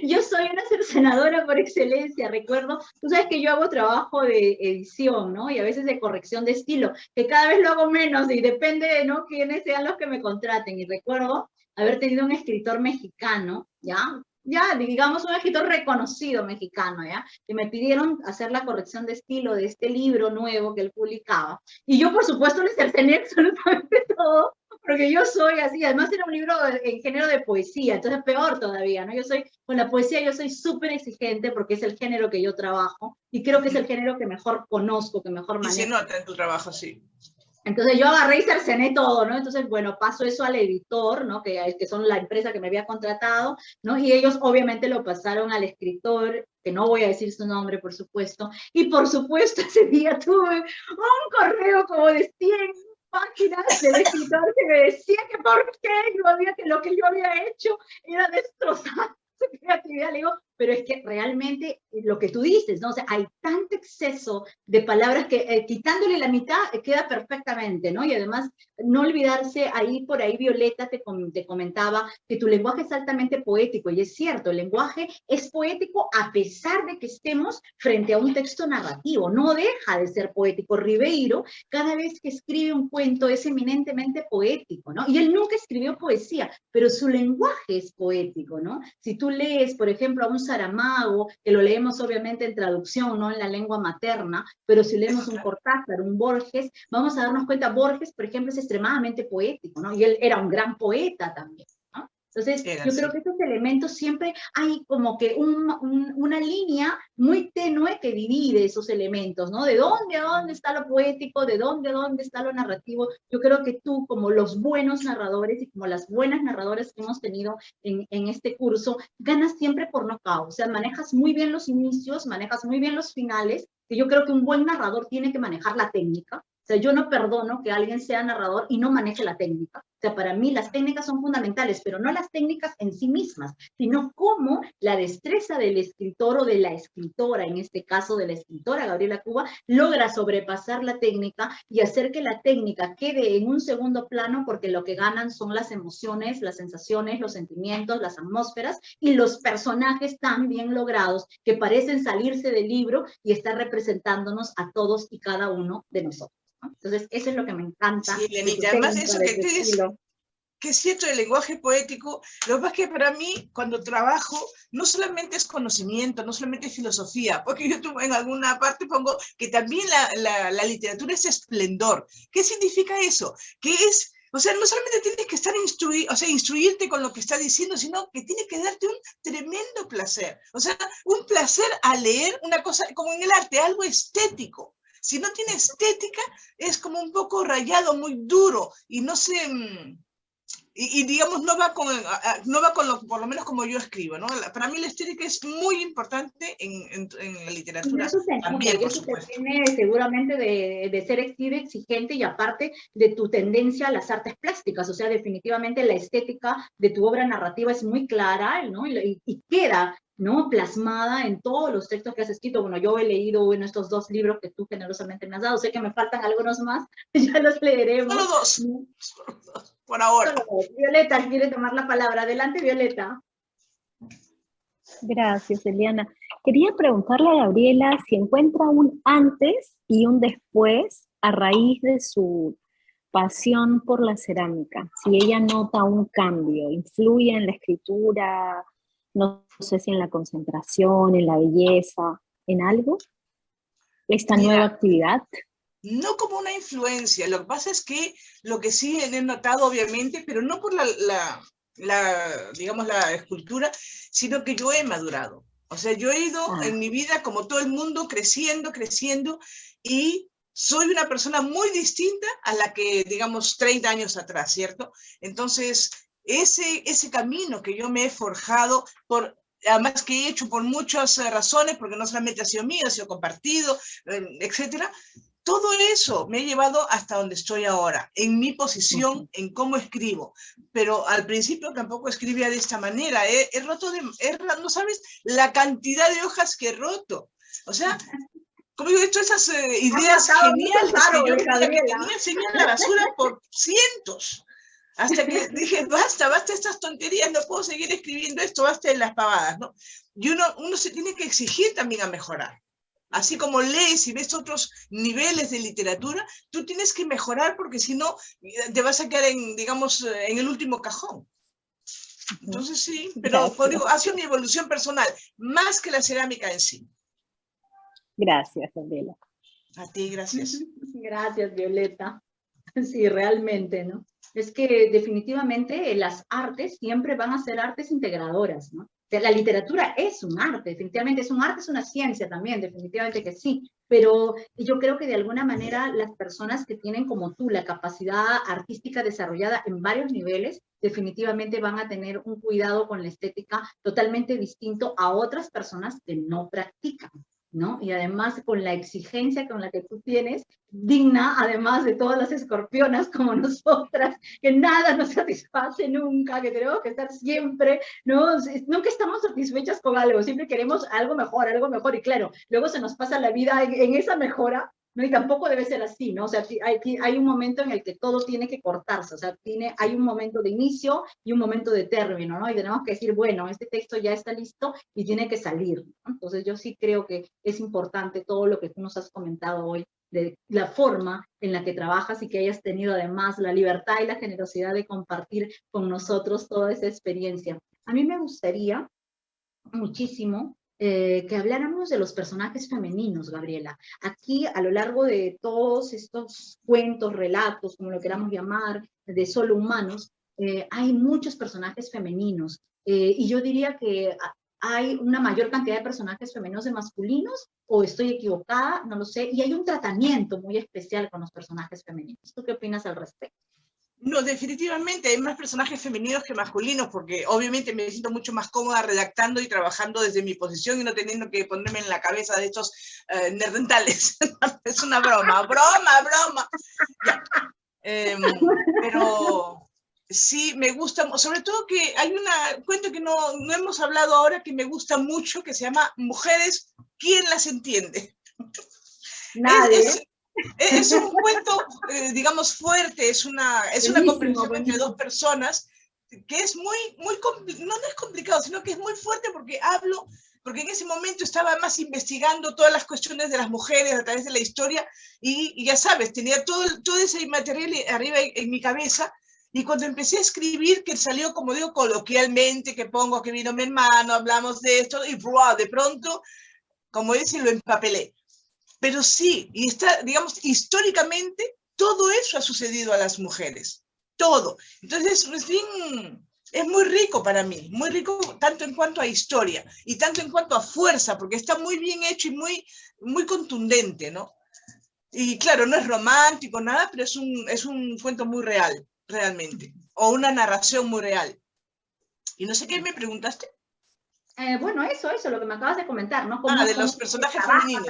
Yo soy una cercenadora por excelencia, recuerdo, tú sabes que yo hago trabajo de edición, ¿no? Y a veces de corrección de estilo, que cada vez lo hago menos y depende, ¿no? Quiénes sean los que me contraten. Y recuerdo haber tenido un escritor mexicano, ¿ya? Ya, digamos, un escritor reconocido mexicano, ¿ya? Que me pidieron hacer la corrección de estilo de este libro nuevo que él publicaba. Y yo, por supuesto, le cercené absolutamente todo, porque yo soy así, además era un libro en género de poesía, entonces peor todavía, ¿no? Yo soy, con la poesía yo soy súper exigente porque es el género que yo trabajo, y creo que es el género que mejor conozco, que mejor manejo. Y se nota en tu trabajo, sí. Entonces yo agarré y cercené todo, ¿no? Entonces, bueno, paso eso al editor, ¿no? Que son la empresa que me había contratado, ¿no? Y ellos obviamente lo pasaron al escritor, que no voy a decir su nombre, por supuesto. Y por supuesto ese día tuve un correo como de 100 páginas del escritor que me decía que por qué que lo que yo había hecho era destrozar su creatividad. Le digo, pero es que realmente lo que tú dices, ¿no? O sea, hay tanto exceso de palabras que quitándole la mitad queda perfectamente, ¿no? Y además, no olvidarse, por ahí Violeta te comentaba que tu lenguaje es altamente poético, y es cierto, el lenguaje es poético a pesar de que estemos frente a un texto narrativo, no deja de ser poético. Ribeiro, cada vez que escribe un cuento, es eminentemente poético, ¿no? Y él nunca escribió poesía, pero su lenguaje es poético, ¿no? Si tú lees, por ejemplo, a un Saramago, que lo leemos obviamente en traducción, no en la lengua materna, pero si leemos un Cortázar, un Borges, vamos a darnos cuenta, Borges, por ejemplo, es extremadamente poético, ¿no? Y él era un gran poeta también, ¿no? Entonces, yo creo que estos elementos siempre hay como que una línea muy tenue que divide esos elementos, ¿no? ¿De dónde a dónde está lo poético? ¿De dónde a dónde está lo narrativo? Yo creo que tú, como los buenos narradores y como las buenas narradoras que hemos tenido en este curso, ganas siempre por nocaut. O sea, manejas muy bien los inicios, manejas muy bien los finales, que yo creo que un buen narrador tiene que manejar la técnica. O sea, yo no perdono que alguien sea narrador y no maneje la técnica. O sea, para mí las técnicas son fundamentales, pero no las técnicas en sí mismas, sino cómo la destreza del escritor o de la escritora, en este caso de la escritora Gabriela Cuba, logra sobrepasar la técnica y hacer que la técnica quede en un segundo plano, porque lo que ganan son las emociones, las sensaciones, los sentimientos, las atmósferas y los personajes tan bien logrados que parecen salirse del libro y estar representándonos a todos y cada uno de nosotros. Entonces, eso es lo que me encanta. Sí, Lenita, además eso que tú dices, que es cierto, el lenguaje poético, lo que pasa es que para mí, cuando trabajo, no solamente es conocimiento, no solamente es filosofía, porque yo en alguna parte pongo que también la literatura es esplendor. ¿Qué significa eso? Que es, o sea, no solamente tienes que estar instruirte con lo que está diciendo, sino que tiene que darte un tremendo placer. O sea, un placer a leer una cosa, como en el arte, algo estético. Si no tiene estética, es como un poco rayado, muy duro, y no se... Y digamos, no va con lo, por lo menos como yo escribo, ¿no? Para mí la estética es muy importante en la literatura. Eso también, por supuesto. Tiene seguramente de ser exigente, y aparte de tu tendencia a las artes plásticas. O sea, definitivamente la estética de tu obra narrativa es muy clara, ¿no? Y queda, ¿no?, plasmada en todos los textos que has escrito. Bueno, yo he leído estos 2 libros que tú generosamente me has dado. Sé que me faltan algunos más, ya los leeremos. Solo 2. Por ahora. Violeta quiere tomar la palabra. Adelante, Violeta. Gracias, Eliana. Quería preguntarle a Gabriela si encuentra un antes y un después a raíz de su pasión por la cerámica. Si ella nota un cambio, influye en la escritura, no sé si en la concentración, en la belleza, en algo, esta nueva actividad. No como una influencia, lo que pasa es que lo que sí he notado, obviamente, pero no por digamos, la escultura, sino que yo he madurado. O sea, yo he ido en mi vida, como todo el mundo, creciendo, y soy una persona muy distinta a la que, digamos, 30 años atrás, ¿cierto? Entonces, ese camino que yo me he forjado además que he hecho por muchas razones, porque no solamente ha sido mío, ha sido compartido, etcétera. Todo eso me ha llevado hasta donde estoy ahora, en mi posición, en cómo escribo. Pero al principio tampoco escribía de esta manera. No sabes la cantidad de hojas que he roto. O sea, como digo, todas esas ideas geniales que yo creía que tenía, se iban a la basura por cientos. Hasta que dije, basta estas tonterías, no puedo seguir escribiendo esto, basta de las pavadas, ¿no? Y uno se tiene que exigir también a mejorar. Así como lees y ves otros niveles de literatura, tú tienes que mejorar porque si no, te vas a quedar digamos, en el último cajón. Entonces sí, pero digo, ha sido mi evolución personal, más que la cerámica en sí. Gracias, Gabriela. A ti, gracias. Gracias, Violeta. Sí, realmente, ¿no? Es que definitivamente las artes siempre van a ser artes integradoras, ¿no? O sea, la literatura es un arte, definitivamente es un arte, es una ciencia también, definitivamente que sí, pero yo creo que de alguna manera las personas que tienen como tú la capacidad artística desarrollada en varios niveles, definitivamente van a tener un cuidado con la estética totalmente distinto a otras personas que no practican, ¿no? Y además con la exigencia con la que tú tienes, digna además de todas las escorpionas como nosotras, que nada nos satisface nunca, que tenemos que estar siempre, ¿no? Nunca estamos satisfechas con algo, siempre queremos algo mejor, y claro, luego se nos pasa la vida en esa mejora, ¿no? Y tampoco debe ser así, ¿no? O sea, hay un momento en el que todo tiene que cortarse, o sea, hay un momento de inicio y un momento de término, ¿no? Y tenemos que decir, bueno, este texto ya está listo y tiene que salir, ¿no? Entonces yo sí creo que es importante todo lo que tú nos has comentado hoy, de la forma en la que trabajas y que hayas tenido además la libertad y la generosidad de compartir con nosotros toda esa experiencia. A mí me gustaría muchísimo que habláramos de los personajes femeninos, Gabriela. Aquí, a lo largo de todos estos cuentos, relatos, como lo queramos llamar, de solo humanos, hay muchos personajes femeninos. Y yo diría que hay una mayor cantidad de personajes femeninos de masculinos, o estoy equivocada, no lo sé, y hay un tratamiento muy especial con los personajes femeninos. ¿Tú qué opinas al respecto? No, definitivamente hay más personajes femeninos que masculinos, porque obviamente me siento mucho más cómoda redactando y trabajando desde mi posición y no teniendo que ponerme en la cabeza de estos nerdentales. Es una broma. Ya. Pero sí me gusta, sobre todo que hay un cuento que no hemos hablado ahora que me gusta mucho, que se llama Mujeres, ¿quién las entiende? Nadie. Es un cuento, digamos, fuerte, es una comprensión entre dos personas que es no es complicado, sino que es muy fuerte porque en ese momento estaba más investigando todas las cuestiones de las mujeres a través de la historia y ya sabes, tenía todo ese material arriba en mi cabeza. Y cuando empecé a escribir, que salió, como digo, coloquialmente, que pongo que vino mi hermano, hablamos de esto, y de pronto, como dicen, lo empapelé. Pero sí, y está, digamos, históricamente, todo eso ha sucedido a las mujeres. Todo. Entonces, es muy rico para mí, muy rico tanto en cuanto a historia y tanto en cuanto a fuerza, porque está muy bien hecho y muy contundente, ¿no? Y claro, no es romántico, nada, pero es un cuento muy real, realmente. O una narración muy real. Y no sé qué me preguntaste. Bueno, eso, lo que me acabas de comentar, ¿no? De los personajes femeninos.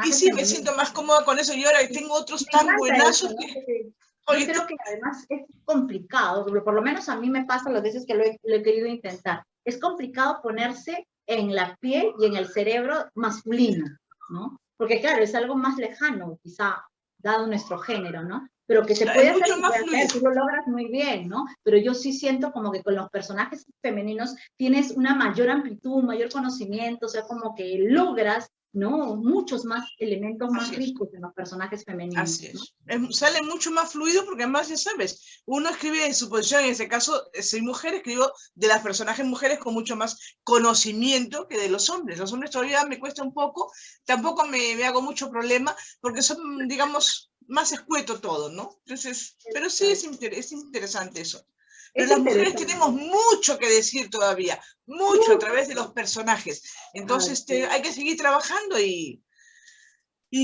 Y sí, me siento más cómoda con eso. Y ahora tengo otros tan buenazos que... Yo creo que además es complicado, por lo menos a mí me pasa las veces que lo he querido intentar. Es complicado ponerse en la piel y en el cerebro masculino, ¿no? Porque claro, es algo más lejano, quizá, dado nuestro género, ¿no? Pero que se puede hacer, tú lo logras muy bien, ¿no? Pero yo sí siento como que con los personajes femeninos tienes una mayor amplitud, un mayor conocimiento, o sea, como que logras, ¿no? Muchos más elementos más ricos en los personajes femeninos. Así es. ¿No? Sale mucho más fluido porque además, ya sabes, uno escribe de su posición, en ese caso, soy mujer, escribo de las personajes mujeres con mucho más conocimiento que de los hombres. Los hombres todavía me cuesta un poco, tampoco me hago mucho problema porque son, digamos, más escueto todo, ¿no? Entonces, pero sí es interesante eso. Pero las mujeres tenemos mucho que decir todavía, mucho a través de los personajes. Entonces hay que seguir trabajando y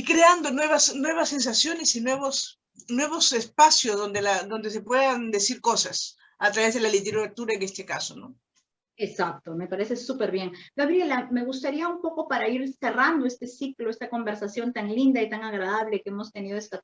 creando nuevas sensaciones y nuevos espacios donde se puedan decir cosas a través de la literatura en este caso, ¿no? Exacto, me parece súper bien. Gabriela, me gustaría un poco para ir cerrando este ciclo, esta conversación tan linda y tan agradable que hemos tenido esta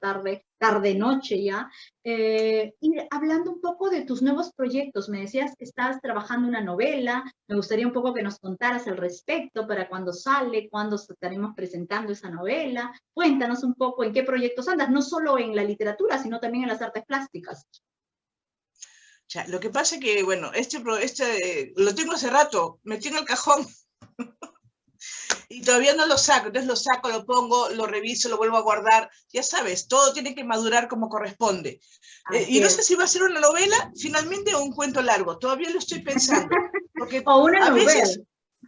tarde-noche ya, ir hablando un poco de tus nuevos proyectos. Me decías que estás trabajando una novela, me gustaría un poco que nos contaras al respecto, para cuándo sale, cuándo estaremos presentando esa novela. Cuéntanos un poco en qué proyectos andas, no solo en la literatura, sino también en las artes plásticas. Ya, lo que pasa es que, bueno, lo tengo hace rato, metí en el cajón y todavía no lo saco. Entonces lo saco, lo pongo, lo reviso, lo vuelvo a guardar. Ya sabes, todo tiene que madurar como corresponde. Y no sé si va a ser una novela finalmente o un cuento largo. Todavía lo estoy pensando. Porque o una a novela. veces,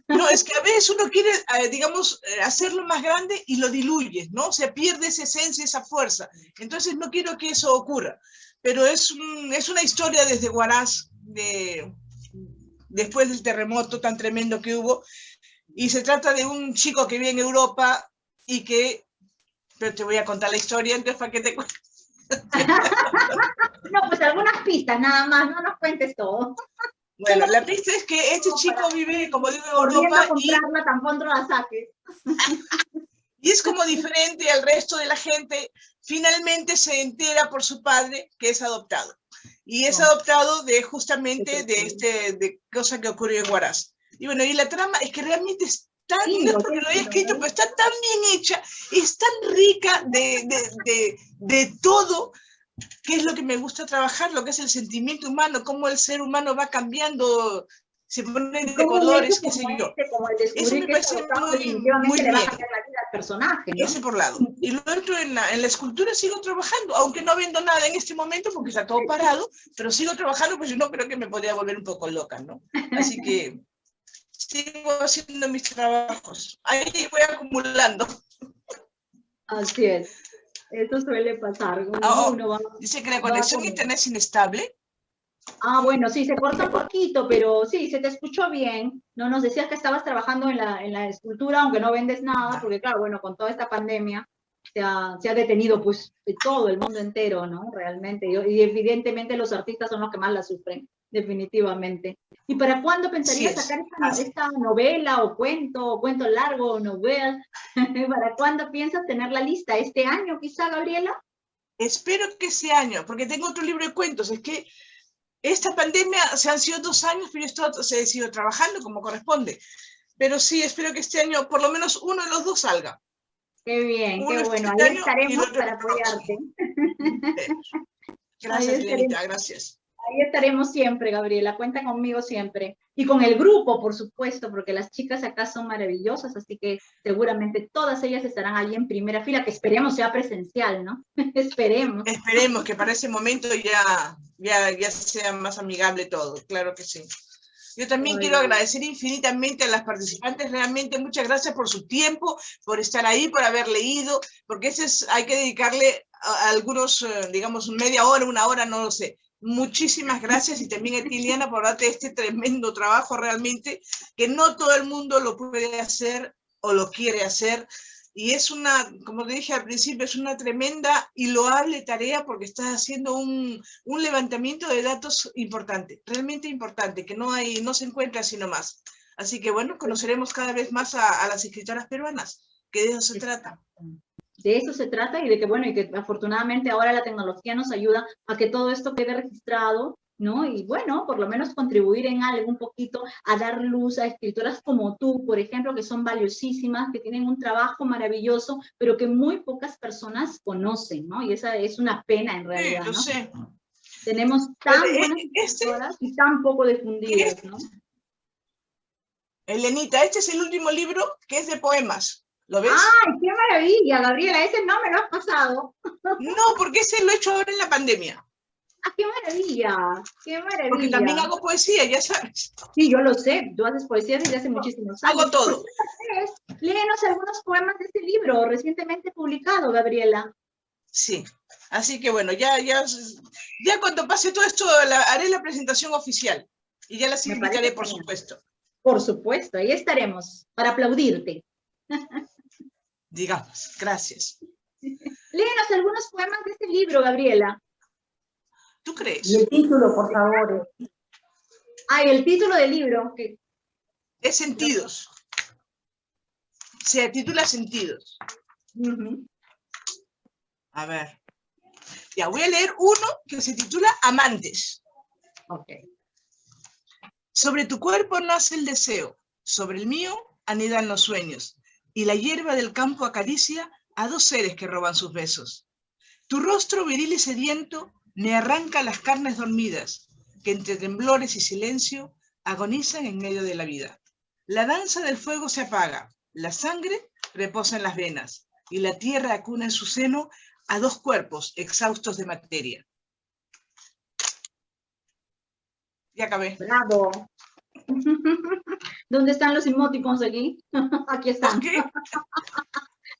no, es que a veces uno quiere, digamos, hacerlo más grande y lo diluye, ¿no? O sea, pierde esa esencia, esa fuerza. Entonces no quiero que eso ocurra. Pero es una historia desde Huaraz, después del terremoto tan tremendo que hubo, y se trata de un chico que vive en Europa y que, pero te voy a contar la historia, entonces para que te cuente. No, pues algunas pistas nada más, no nos cuentes todo. Bueno, la pista es que este chico vive, como digo, en Europa a comprarla, tan pronto la saques. Y es como diferente al resto de la gente. Finalmente se entera por su padre que es adoptado. Y es adoptado justamente de cosa que ocurrió en Huaraz. Y bueno, y la trama es que realmente es tan, no es porque lo haya escrito, pero está tan bien hecha, es tan rica de todo, que es lo que me gusta trabajar, lo que es el sentimiento humano, cómo el ser humano va cambiando, se ponen de colores, qué sé yo. Eso me parece muy bien. Le va a cambiar la vida al personaje, ¿no? Ese por lado. Y lo otro, en la escultura sigo trabajando, aunque no vendo nada en este momento porque está todo parado, pero sigo trabajando, pues yo no creo que me podría volver un poco loca, ¿no? Así que sigo haciendo mis trabajos. Ahí voy acumulando. Así es. Eso suele pasar. Dice que la conexión a internet es inestable. Ah, bueno, sí, se corta un poquito, pero sí, se te escuchó bien. No nos decías que estabas trabajando en la escultura, aunque no vendes nada, porque claro, bueno, con toda esta pandemia se ha detenido pues todo el mundo entero, ¿no? Realmente. Y evidentemente los artistas son los que más la sufren, definitivamente. ¿Y para cuándo pensarías sacar esta novela o cuento largo o novela? ¿Para cuándo piensas tenerla lista? ¿Este año quizá, Gabriela? Espero que ese año, porque tengo otro libro de cuentos. Es que esta pandemia se han sido 2 años, pero yo he sido trabajando como corresponde. Pero sí, espero que este año por lo menos uno de los dos salga. Qué bien, qué bueno. Ahí estaremos para apoyarte. Gracias, Elenita, gracias. Ahí estaremos siempre, Gabriela. Cuenta conmigo siempre. Y con el grupo, por supuesto, porque las chicas acá son maravillosas, así que seguramente todas ellas estarán ahí en primera fila, que esperemos sea presencial, ¿no? Esperemos. Esperemos que para ese momento ya sea más amigable todo, claro que sí. Yo también quiero agradecer infinitamente a las participantes, realmente muchas gracias por su tiempo, por estar ahí, por haber leído, porque hay que dedicarle a algunos, digamos, media hora, 1 hora, no lo sé. Muchísimas gracias, y también a ti, Liliana, por darte este tremendo trabajo realmente, que no todo el mundo lo puede hacer o lo quiere hacer, y es como te dije al principio, es una tremenda y loable tarea, porque estás haciendo un levantamiento de datos importante, realmente importante, que no se encuentra así nomás. Así que bueno, conoceremos cada vez más a las escritoras peruanas, que de eso se trata. De eso se trata, y de que, bueno, y que afortunadamente ahora la tecnología nos ayuda a que todo esto quede registrado, ¿no? Y bueno, por lo menos contribuir en algo un poquito a dar luz a escritoras como tú, por ejemplo, que son valiosísimas, que tienen un trabajo maravilloso, pero que muy pocas personas conocen, ¿no? Y esa es una pena en realidad, ¿no? Sí, yo sé. Tenemos tan buenas escritoras y tan poco difundidas, ¿no? Elenita, este es el último libro, que es de poemas. ¿Lo ves? ¡Ay, qué maravilla, Gabriela! Ese no me lo has pasado. No, porque ese lo he hecho ahora en la pandemia. ¡Ah, qué maravilla! ¡Qué maravilla! Porque también hago poesía, ya sabes. Sí, yo lo sé. Tú haces poesía desde hace muchísimos años. Hago todo. Léenos algunos poemas de este libro recientemente publicado, Gabriela. Sí. Así que bueno, ya cuando pase todo esto, haré la presentación oficial. Y ya las invitaré, por supuesto. Por supuesto, ahí estaremos para aplaudirte. Digamos, gracias. Léenos algunos poemas de este libro, Gabriela. ¿Tú crees? Y el título, por favor. El título del libro, que Es sentidos. Se titula Sentidos. A ver. Ya, voy a leer uno que se titula Amantes. Ok. Sobre tu cuerpo nace el deseo, sobre el mío anidan los sueños, y la hierba del campo acaricia a dos seres que roban sus besos. Tu rostro viril y sediento me arranca las carnes dormidas, que entre temblores y silencio agonizan en medio de la vida. La danza del fuego se apaga, la sangre reposa en las venas, y la tierra acuna en su seno a dos cuerpos exhaustos de materia. Ya acabé. Bravo. ¿Dónde están los emoticons aquí? Aquí están. ¿Qué?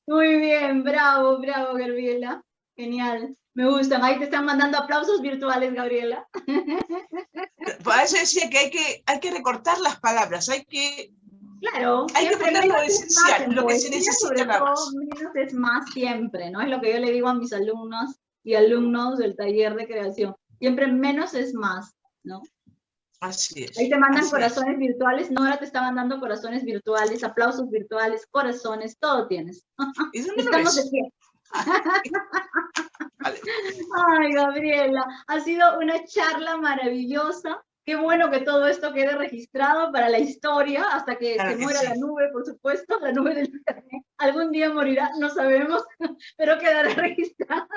Muy bien, bravo, bravo, Gabriela. Genial. Me gustan. Ahí te están mandando aplausos virtuales, Gabriela. Por eso decía que hay que recortar las palabras, Claro, hay que poner lo menos es más esencial, en lo que se poesía, necesita sobre nada todo, más. menos es más siempre, ¿no? Es lo que yo le digo a mis alumnos y alumnos del taller de creación. Siempre menos es más, ¿no? Así es. Ahí te mandan así corazones virtuales, Nora te está mandando corazones virtuales, aplausos virtuales, corazones, todo tienes. ¿Y dónde lo Estamos de ves? pie. Vale. Ay, Gabriela, ha sido una charla maravillosa. Qué bueno que todo esto quede registrado para la historia, hasta que Claro se que muera sí. la nube, por supuesto, la nube del internet. Algún día morirá, no sabemos, pero quedará registrado.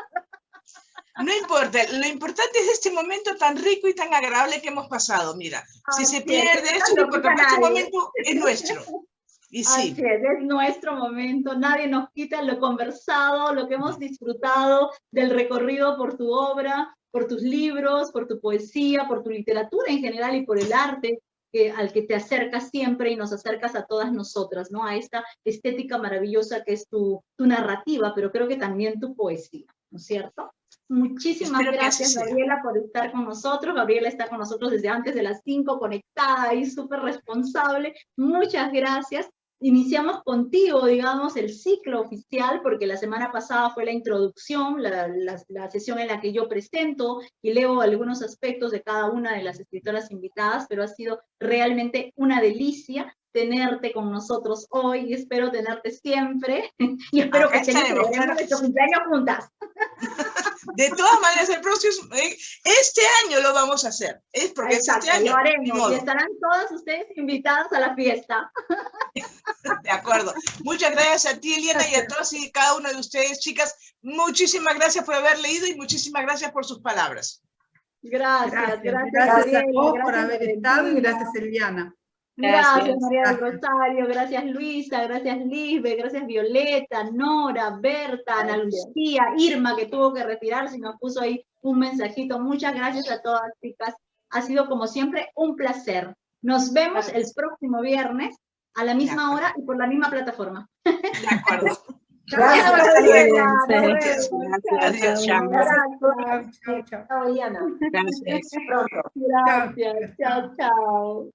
No importa, lo importante es este momento tan rico y tan agradable que hemos pasado. Mira, si se pierde esto, no importa, pero este momento es nuestro. Y sí. Así es nuestro momento, nadie nos quita lo conversado, lo que hemos disfrutado del recorrido por tu obra, por tus libros, por tu poesía, por tu literatura en general y por el arte al que te acercas siempre y nos acercas a todas nosotras, ¿no? A esta estética maravillosa que es tu narrativa, pero creo que también tu poesía, ¿no es cierto? Muchísimas gracias, Gabriela, por estar con nosotros. Gabriela está con nosotros desde antes de las 5, conectada y súper responsable. Muchas gracias. Iniciamos contigo, digamos, el ciclo oficial, porque la semana pasada fue la introducción, la sesión en la que yo presento y leo algunos aspectos de cada una de las escritoras invitadas, pero ha sido realmente una delicia tenerte con nosotros hoy y espero tenerte siempre y espero que celebremos nuestro cumpleaños juntas. De todas maneras, el próximo, este año lo vamos a hacer, porque exacto, este año lo haremos y estarán todas ustedes invitadas a la fiesta. De acuerdo. Muchas gracias a ti, Eliana, y a todas y cada una de ustedes, chicas. Muchísimas gracias por haber leído y muchísimas gracias por sus palabras. Gracias a vos por haber estado y gracias, Eliana. Gracias, María del Rosario, gracias Luisa, gracias Lisbe, gracias Violeta, Nora, Berta, Ana Lucía, Irma, que tuvo que retirarse y nos puso ahí un mensajito. Muchas gracias a todas, chicas. Ha sido, como siempre, un placer. Nos vemos el próximo viernes a la misma hora y por la misma plataforma. De acuerdo. Gracias. Adiós, Chao, Eliana. Gracias. Pronto. Gracias. Chao, chao.